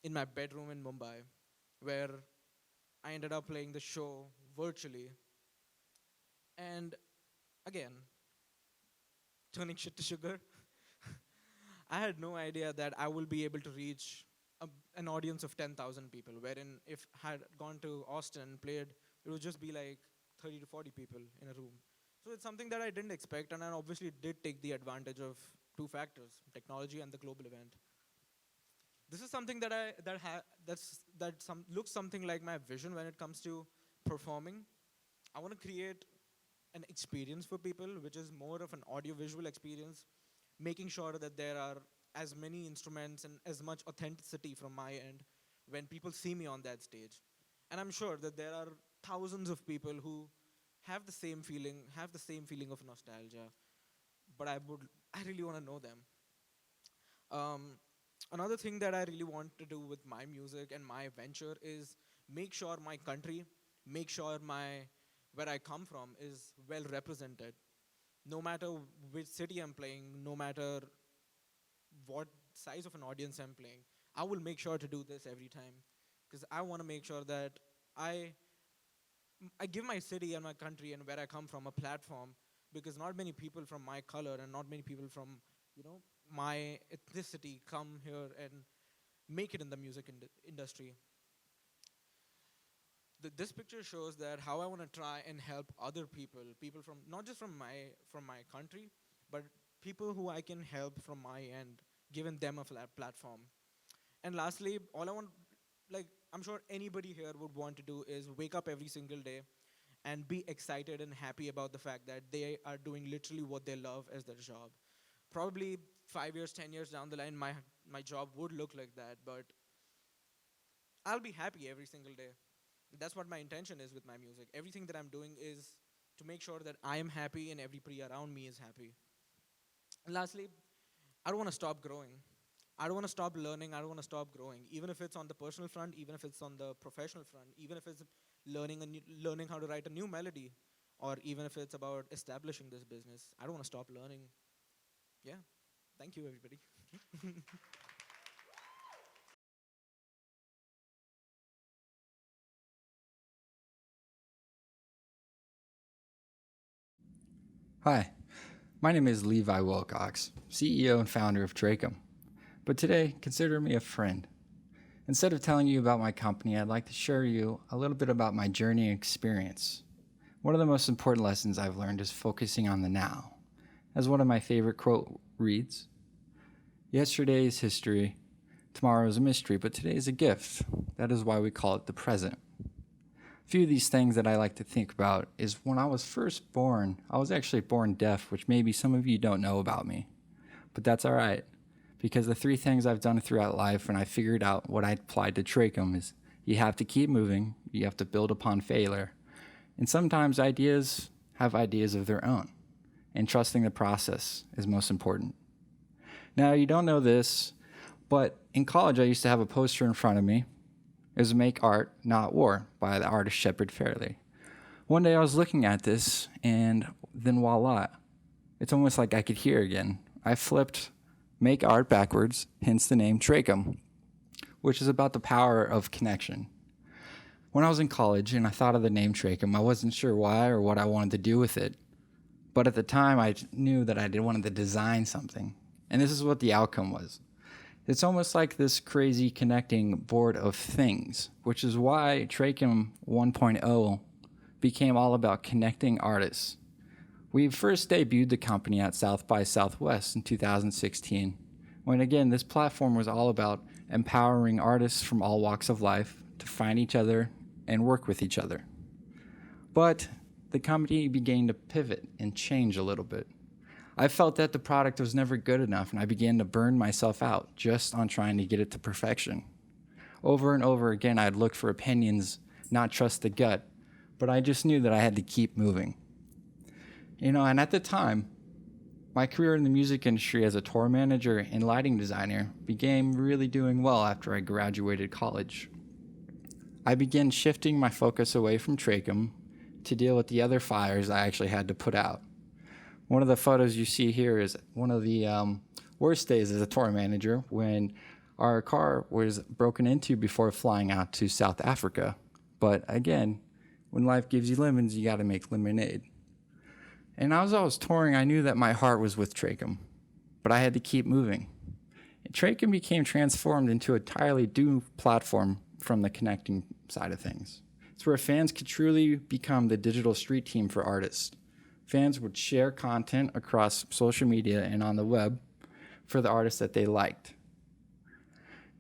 in my bedroom in Mumbai, where I ended up playing the show virtually. And again, turning shit to sugar. I had no idea that I will be able to reach an audience of 10,000 people, wherein if I had gone to Austin and played, it would just be like 30 to 40 people in a room. So it's something that I didn't expect, and I obviously did take the advantage of two factors, technology and the global event. This is something that looks something like my vision when it comes to performing. I want to create an experience for people, which is more of an audio-visual experience, making sure that there are as many instruments and as much authenticity from my end when people see me on that stage. And I'm sure that there are thousands of people who have the same feeling of nostalgia, but I really want to know them. Um, Another thing that I really want to do with my music and my venture is make sure my country, make sure where I come from is well represented. No matter which city I'm playing, no matter what size of an audience I'm playing, I will make sure to do this every time because I want to make sure that I I give my city and my country and where I come from a platform because not many people from my color and not many people from my ethnicity come here and make it in the music industry. This picture shows that how I want to try and help other people from not just from my country, but people who I can help from my end, giving them a platform. And lastly, all I want, I'm sure anybody here would want to do is wake up every single day and be excited and happy about the fact that they are doing literally what they love as their job. Probably 5 years, 10 years down the line, my job would look like that, but I'll be happy every single day. That's what my intention is with my music. Everything that I'm doing is to make sure that I am happy and everybody around me is happy. And lastly, I don't want to stop growing. I don't want to stop learning. I don't want to stop growing. Even if it's on the personal front, even if it's on the professional front, even if it's learning how to write a new melody, or even if it's about establishing this business, I don't want to stop learning. Yeah. Thank you, everybody. Hi, my name is Levi Wilcox, CEO and founder of Dracum. But today, consider me a friend. Instead of telling you about my company, I'd like to share you a little bit about my journey and experience. One of the most important lessons I've learned is focusing on the now. As one of my favorite quote reads, "Yesterday is history, tomorrow is a mystery, but today is a gift. That is why we call it the present." A few of these things that I like to think about is when I was first born, I was actually born deaf, which maybe some of you don't know about me. But that's all right, because the three things I've done throughout life when I figured out what I applied to Trachum is you have to keep moving, you have to build upon failure, and sometimes ideas have ideas of their own, and trusting the process is most important. Now, you don't know this, but in college I used to have a poster in front of me. It was Make Art, Not War by the artist Shepard Fairey. One day I was looking at this, and then voila, it's almost like I could hear again. I flipped Make Art backwards, hence the name Trachum, which is about the power of connection. When I was in college and I thought of the name Trachum, I wasn't sure why or what I wanted to do with it. But at the time, I knew that I wanted to design something. And this is what the outcome was. It's almost like this crazy connecting board of things, which is why Trachum 1.0 became all about connecting artists. We first debuted the company at South by Southwest in 2016, when again, this platform was all about empowering artists from all walks of life to find each other and work with each other. But the company began to pivot and change a little bit. I felt that the product was never good enough, and I began to burn myself out just on trying to get it to perfection. Over and over again, I'd look for opinions, not trust the gut, but I just knew that I had to keep moving. And at the time, my career in the music industry as a tour manager and lighting designer began really doing well after I graduated college. I began shifting my focus away from Trachum to deal with the other fires I actually had to put out. One of the photos you see here is one of the worst days as a tour manager when our car was broken into before flying out to South Africa. But again, when life gives you lemons, you got to make lemonade. And as I was touring, I knew that my heart was with Trachum, but I had to keep moving. And Trachum became transformed into an entirely new platform from the connecting side of things. It's where fans could truly become the digital street team for artists. Fans would share content across social media and on the web for the artists that they liked.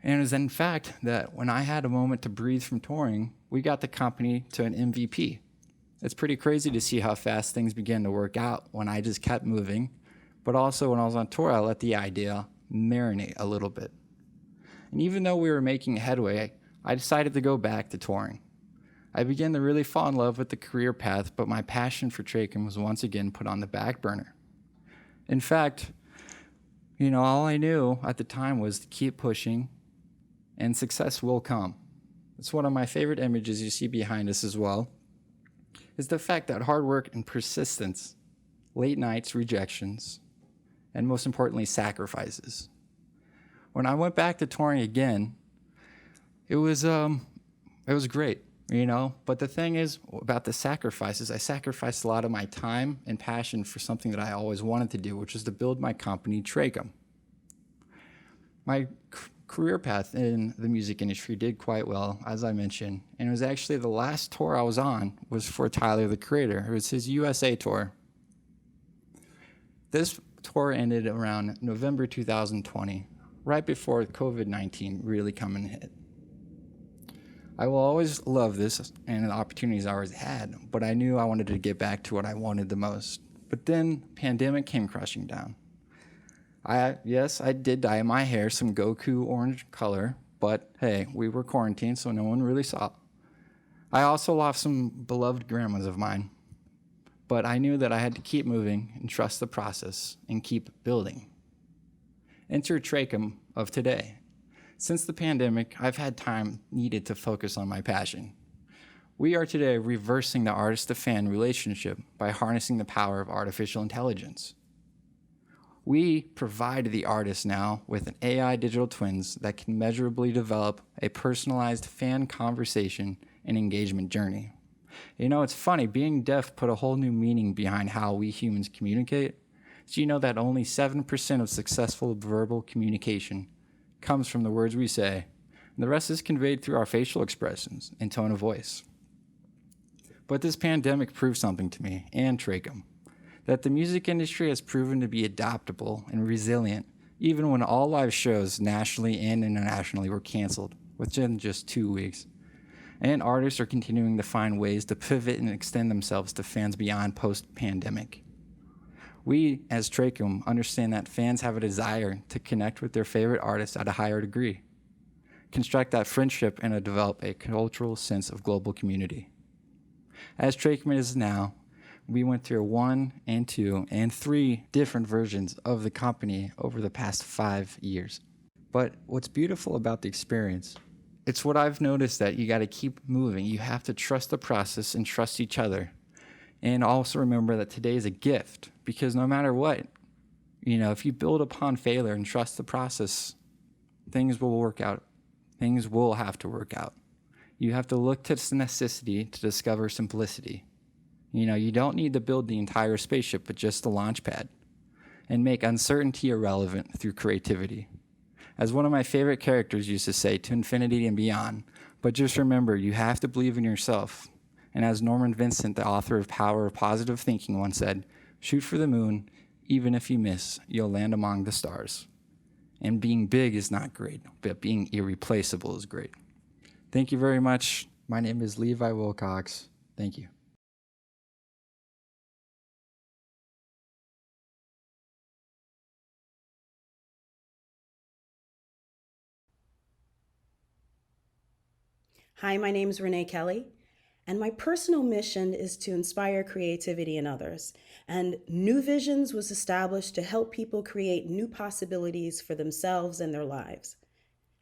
And it was in fact that when I had a moment to breathe from touring, we got the company to an MVP. It's pretty crazy to see how fast things began to work out when I just kept moving, but also when I was on tour, I let the idea marinate a little bit. And even though we were making headway, I decided to go back to touring. I began to really fall in love with the career path, but my passion for Trachum was once again put on the back burner. In fact, all I knew at the time was to keep pushing, and success will come. It's one of my favorite images you see behind us as well, is the fact that hard work and persistence, late nights, rejections, and most importantly, sacrifices. When I went back to touring again, it was great. But the thing is about the sacrifices, I sacrificed a lot of my time and passion for something that I always wanted to do, which was to build my company, Trachum. My career path in the music industry did quite well, as I mentioned, and it was actually the last tour I was on was for Tyler, the Creator. It was his USA tour. This tour ended around November 2020, right before COVID-19 really come and hit. I will always love this and the opportunities I always had, but I knew I wanted to get back to what I wanted the most. But then pandemic came crashing down. Yes, I did dye my hair some Goku orange color, but hey, we were quarantined, so no one really saw. I also lost some beloved grandmas of mine, but I knew that I had to keep moving and trust the process and keep building. Enter Tracham of today. Since the pandemic, I've had time needed to focus on my passion. We are today reversing the artist-to-fan relationship by harnessing the power of artificial intelligence. We provide the artist now with an AI digital twins that can measurably develop a personalized fan conversation and engagement journey. You know, it's funny, being deaf put a whole new meaning behind how we humans communicate. So you know that only 7% of successful verbal communication comes from the words we say, and the rest is conveyed through our facial expressions and tone of voice. But this pandemic proved something to me, and Tracham, that the music industry has proven to be adaptable and resilient, even when all live shows nationally and internationally were canceled within just 2 weeks. And artists are continuing to find ways to pivot and extend themselves to fans beyond post-pandemic. We, as Tracham, understand that fans have a desire to connect with their favorite artists at a higher degree, construct that friendship, and develop a cultural sense of global community. As Tracham is now, we went through 1 and 2 and 3 different versions of the company over the past 5 years. But what's beautiful about the experience, it's what I've noticed, that you got to keep moving. You have to trust the process and trust each other. And also remember that today is a gift, because no matter what, if you build upon failure and trust the process, things will work out. Things will have to work out. You have to look to necessity to discover simplicity. You don't need to build the entire spaceship, but just the launch pad, and make uncertainty irrelevant through creativity. As one of my favorite characters used to say, to infinity and beyond. But just remember, you have to believe in yourself. And as Norman Vincent, the author of Power of Positive Thinking, once said, shoot for the moon. Even if you miss, you'll land among the stars. And being big is not great, but being irreplaceable is great. Thank you very much. My name is Levi Wilcox. Thank you. Hi, my name is Renee Kelly, and my personal mission is to inspire creativity in others. And New Visions was established to help people create new possibilities for themselves and their lives.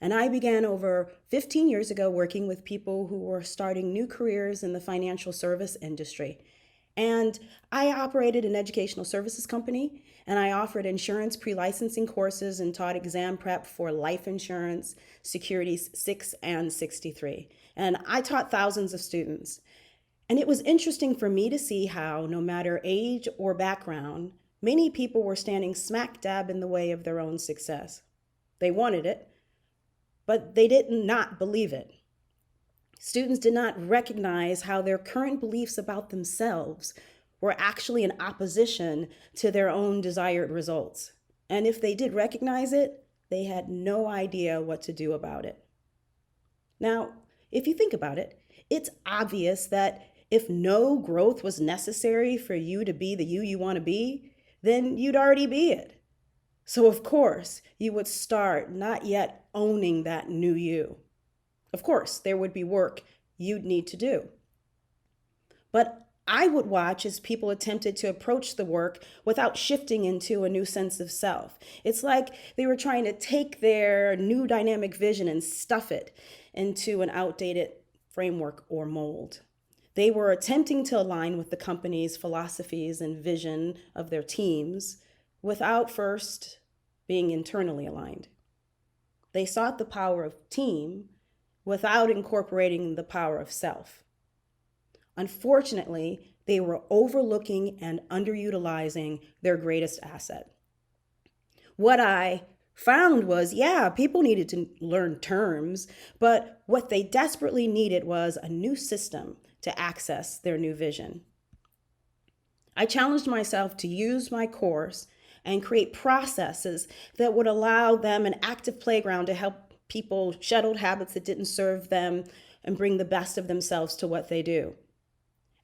And I began over 15 years ago working with people who were starting new careers in the financial service industry. And I operated an educational services company, and I offered insurance pre-licensing courses and taught exam prep for life insurance, Securities 6 and 63. And I taught thousands of students. And it was interesting for me to see how, no matter age or background, many people were standing smack dab in the way of their own success. They wanted it, but they did not believe it. Students did not recognize how their current beliefs about themselves were actually in opposition to their own desired results. And if they did recognize it, they had no idea what to do about it. Now, if you think about it, it's obvious that if no growth was necessary for you to be the you want to be, then you'd already be it. So of course, you would start not yet owning that new you. Of course, there would be work you'd need to do. But I would watch as people attempted to approach the work without shifting into a new sense of self. It's like they were trying to take their new dynamic vision and stuff it into an outdated framework or mold. They were attempting to align with the company's philosophies and vision of their teams without first being internally aligned. They sought the power of team without incorporating the power of self. Unfortunately, they were overlooking and underutilizing their greatest asset. What I found was, people needed to learn terms, but what they desperately needed was a new system to access their new vision. I challenged myself to use my course and create processes that would allow them an active playground to help people shed old habits that didn't serve them and bring the best of themselves to what they do.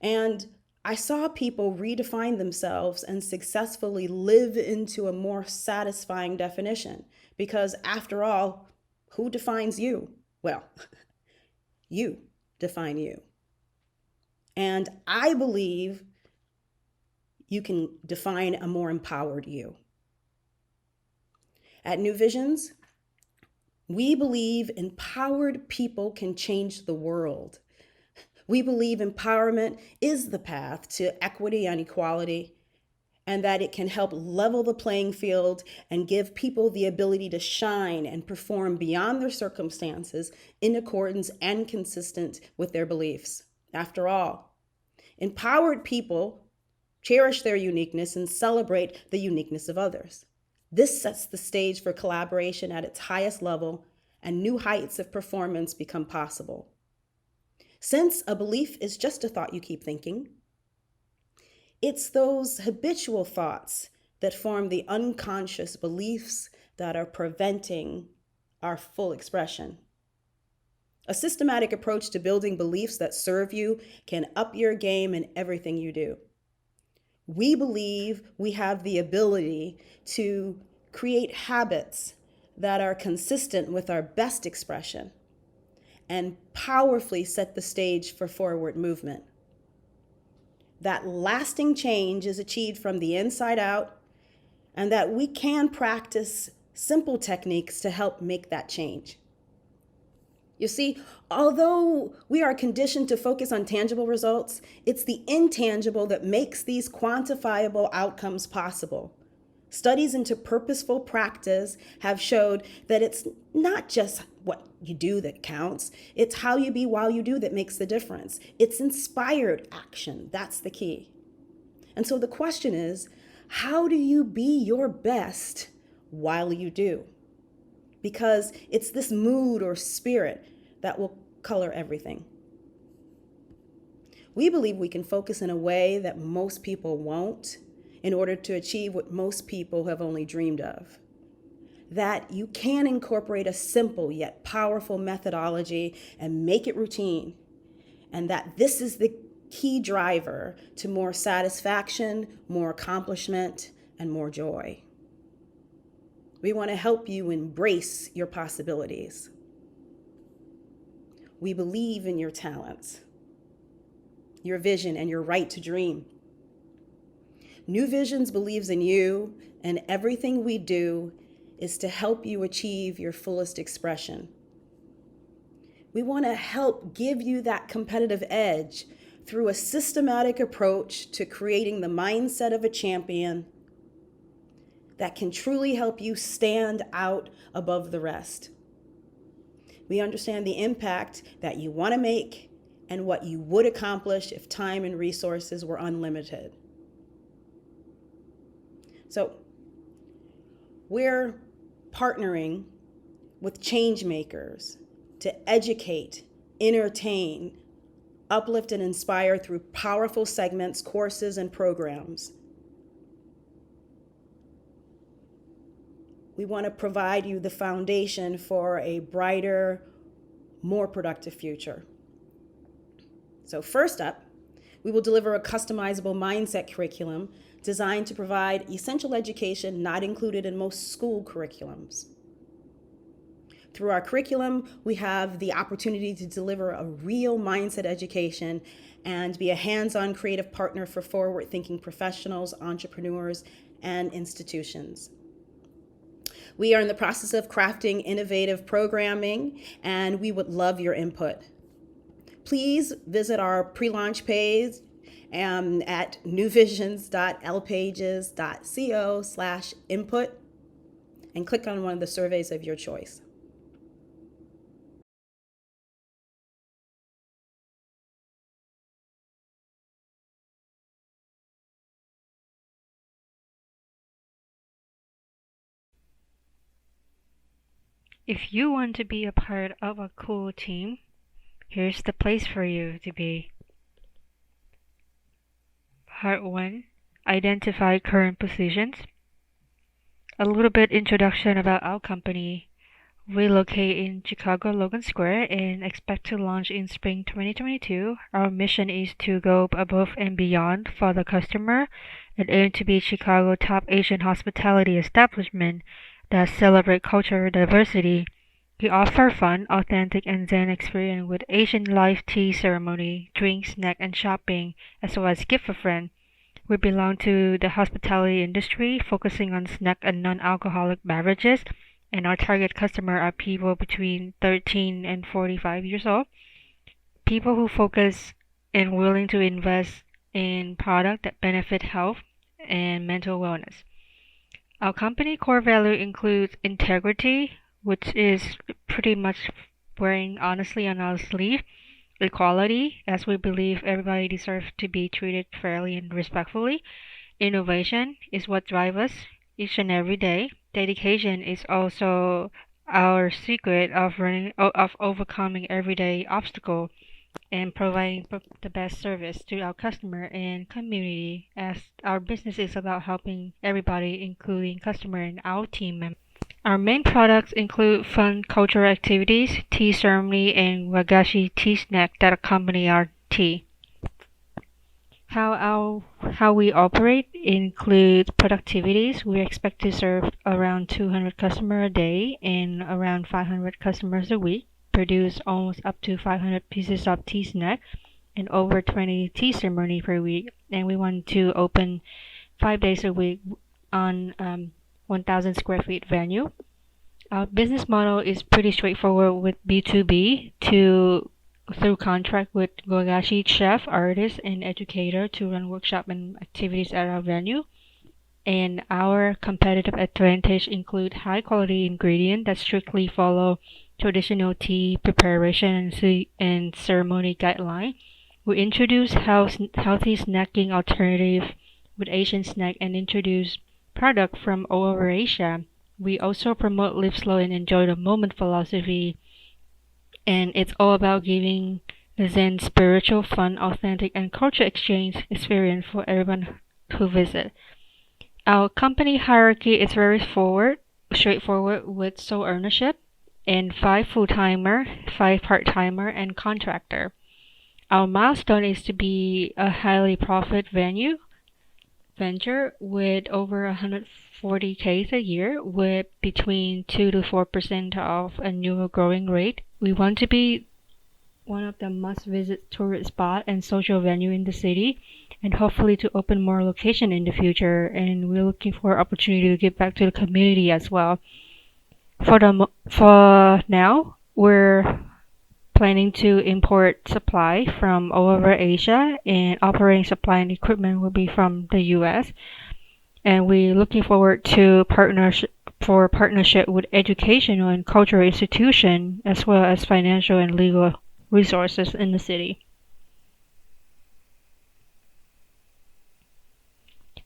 And I saw people redefine themselves and successfully live into a more satisfying definition. Because after all, who defines you? Well, you define you. And I believe you can define a more empowered you. At New Visions, we believe empowered people can change the world. We believe empowerment is the path to equity and equality, and that it can help level the playing field and give people the ability to shine and perform beyond their circumstances in accordance and consistent with their beliefs. After all, empowered people cherish their uniqueness and celebrate the uniqueness of others. This sets the stage for collaboration at its highest level, and new heights of performance become possible. Since a belief is just a thought you keep thinking, it's those habitual thoughts that form the unconscious beliefs that are preventing our full expression. A systematic approach to building beliefs that serve you can up your game in everything you do. We believe we have the ability to create habits that are consistent with our best expression and powerfully set the stage for forward movement. That lasting change is achieved from the inside out, and that we can practice simple techniques to help make that change. You see, although we are conditioned to focus on tangible results, it's the intangible that makes these quantifiable outcomes possible. Studies into purposeful practice have showed that it's not just what you do that counts, it's how you be while you do that makes the difference. It's inspired action, that's the key. And so the question is, how do you be your best while you do? Because it's this mood or spirit that will color everything. We believe we can focus in a way that most people won't in order to achieve what most people have only dreamed of. That you can incorporate a simple yet powerful methodology and make it routine. And that this is the key driver to more satisfaction, more accomplishment, and more joy. We want to help you embrace your possibilities. We believe in your talents, your vision, and your right to dream. New Visions believes in you, and everything we do is to help you achieve your fullest expression. We want to help give you that competitive edge through a systematic approach to creating the mindset of a champion that can truly help you stand out above the rest. We understand the impact that you want to make and what you would accomplish if time and resources were unlimited. So, we're partnering with change makers to educate, entertain, uplift, and inspire through powerful segments, courses, and programs. We want to provide you the foundation for a brighter, more productive future. So first up, we will deliver a customizable mindset curriculum designed to provide essential education not included in most school curriculums. Through our curriculum, we have the opportunity to deliver a real mindset education and be a hands-on creative partner for forward-thinking professionals, entrepreneurs, and institutions. We are in the process of crafting innovative programming, and we would love your input. Please visit our pre-launch page at newvisions.lpages.co/input and click on one of the surveys of your choice. If you want to be a part of a cool team, here's the place for you to be. Part 1, identify current positions. A little bit introduction about our company. We locate in Chicago Logan Square and expect to launch in spring 2022. Our mission is to go above and beyond for the customer and aim to be Chicago's top Asian hospitality establishment that celebrate cultural diversity. We offer fun, authentic, and zen experience with Asian live tea ceremony, drinks, snack, and shopping, as well as gift for friend. We belong to the hospitality industry, focusing on snack and non-alcoholic beverages, and our target customer are people between 13 and 45 years old, people who focus and willing to invest in products that benefit health and mental wellness. Our company core value includes integrity, which is pretty much wearing honestly on our sleeve, equality, as we believe everybody deserves to be treated fairly and respectfully. Innovation is what drives us each and every day. Dedication is also our secret of overcoming everyday obstacle and providing the best service to our customer and community, as our business is about helping everybody, including customer and our team members. Our main products include fun cultural activities, tea ceremony, and wagashi tea snack that accompany our tea. How we operate includes productivities. We expect to serve around 200 customers a day and around 500 customers a week, produce almost up to 500 pieces of tea snack and over 20 tea ceremony per week. And we want to open 5 days a week on 1,000 square feet venue. Our business model is pretty straightforward with B2B through contract with Gogashi chef, artist, and educator to run workshop and activities at our venue. And our competitive advantage include high quality ingredients that strictly follow traditional tea preparation and ceremony guideline. We introduce healthy snacking alternative with Asian snack and introduce product from all over Asia. We also promote live slow and enjoy the moment philosophy, and it's all about giving a zen, spiritual, fun, authentic, and culture exchange experience for everyone who visit. Our company hierarchy is very straightforward with sole ownership and 5 full-timer, 5 part-timer, and contractor. Our milestone is to be a highly profit venture with over 140K a year with between 2 to 4% of annual growing rate. We want to be one of the must-visit tourist spot and social venue in the city, and hopefully to open more location in the future. And we're looking for opportunity to give back to the community as well. For now, we're planning to import supply from all over Asia, and operating supply and equipment will be from the US. And we're looking forward to partnership with educational and cultural institutions, as well as financial and legal resources in the city.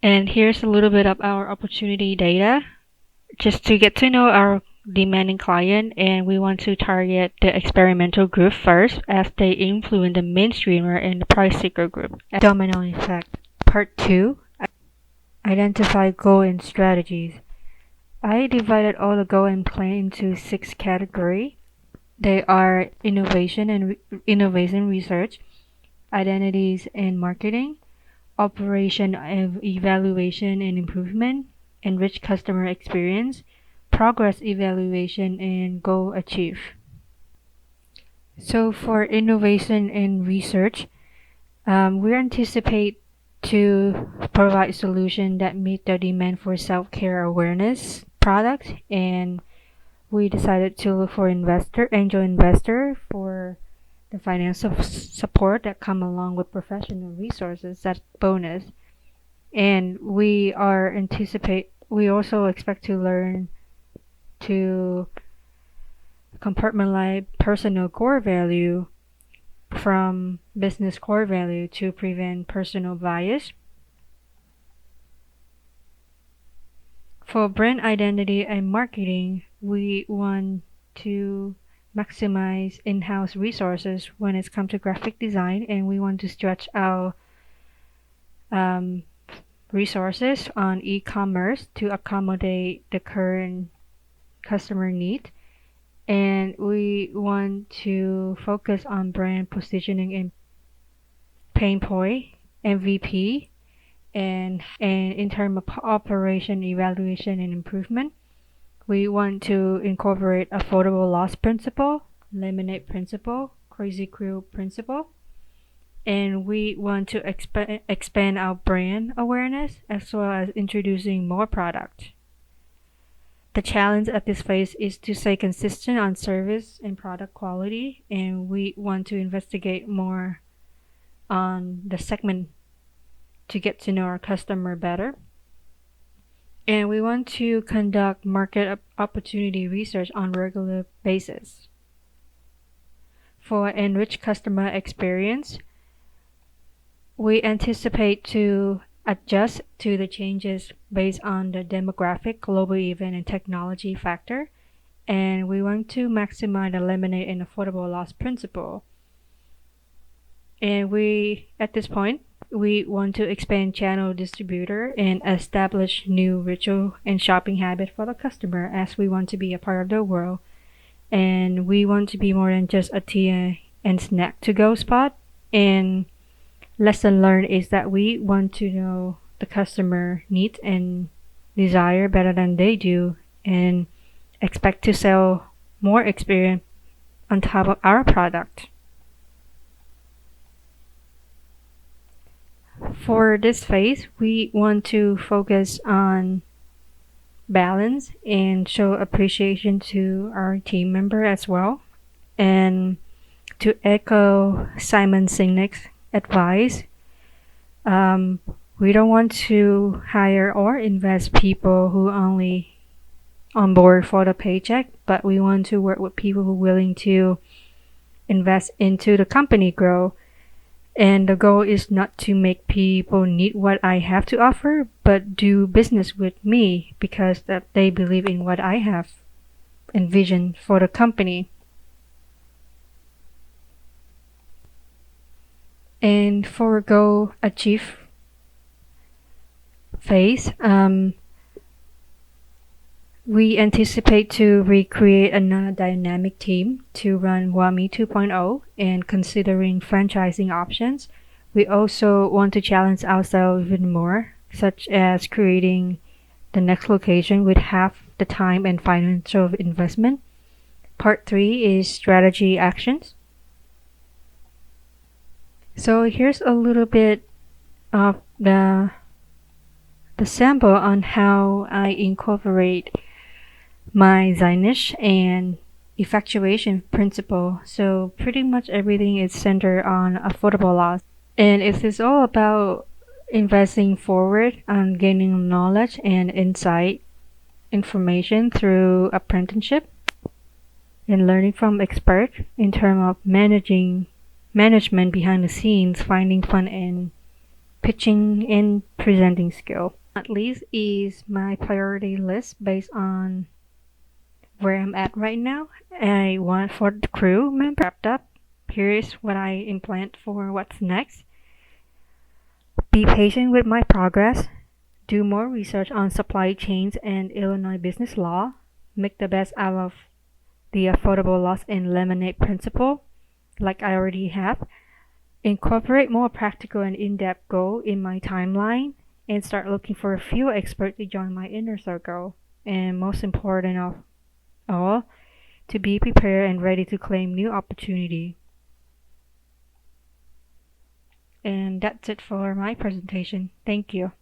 And here's a little bit of our opportunity data, just to get to know our demanding client, and we want to target the experimental group first, as they influence the mainstreamer and the price seeker group. Domino effect. Part 2. Identify goal and strategies. I divided all the goal and plan into 6 categories. They are innovation research, identities and marketing, operation evaluation and improvement, enrich customer experience, progress evaluation, and goal achieve. So for innovation and research, we anticipate to provide solutions that meet the demand for self-care awareness products, and we decided to look for angel investor for the financial support that come along with professional resources. That's bonus. And we also expect to learn to compartmentalize personal core value from business core value to prevent personal bias. For brand identity and marketing, we want to maximize in-house resources when it comes to graphic design, and we want to stretch our resources on e-commerce to accommodate the current customer need. And we want to focus on brand positioning and pain point, MVP, and in terms of operation evaluation and improvement, we want to incorporate affordable loss principle, lemonade principle, crazy crew principle, and we want to expand our brand awareness as well as introducing more product. The challenge at this phase is to stay consistent on service and product quality, and we want to investigate more on the segment to get to know our customer better. And we want to conduct market opportunity research on a regular basis. For enriched customer experience, we anticipate to adjust to the changes based on the demographic, global event, and technology factor. And we want to maximize the lemonade and affordable loss principle. And at this point, we want to expand channel distributor and establish new ritual and shopping habit for the customer, as we want to be a part of their world. And we want to be more than just a tea and snack to go spot. And lesson learned is that we want to know the customer needs and desire better than they do, and expect to sell more experience on top of our product. For this phase, we want to focus on balance and show appreciation to our team member as well. And to echo Simon Sinek's advice, we don't want to hire or invest people who only on board for the paycheck, but we want to work with people who are willing to invest into the company growth. And the goal is not to make people need what I have to offer, but do business with me because that they believe in what I have envisioned for the company. And for goal achieve phase, we anticipate to recreate another dynamic team to run WAMI 2.0 and considering franchising options. We also want to challenge ourselves even more, such as creating the next location with half the time and financial investment. Part 3 is strategy actions. So here's a little bit of the sample on how I incorporate my Zinish and effectuation principle. So pretty much everything is centered on affordable loss. And it is all about investing forward on gaining knowledge and insight information through apprenticeship and learning from experts in terms of management behind the scenes, finding fun and pitching and presenting skill. At least is my priority list based on where I'm at right now. I want for the crew member wrapped up. Here is what I implant for what's next. Be patient with my progress. Do more research on supply chains and Illinois business law. Make the best out of the affordable loss and lemonade principle, like I already have. Incorporate more practical and in-depth goal in my timeline, and start looking for a few experts to join my inner circle. And most important of all, to be prepared and ready to claim new opportunity. And that's it for my presentation. Thank you.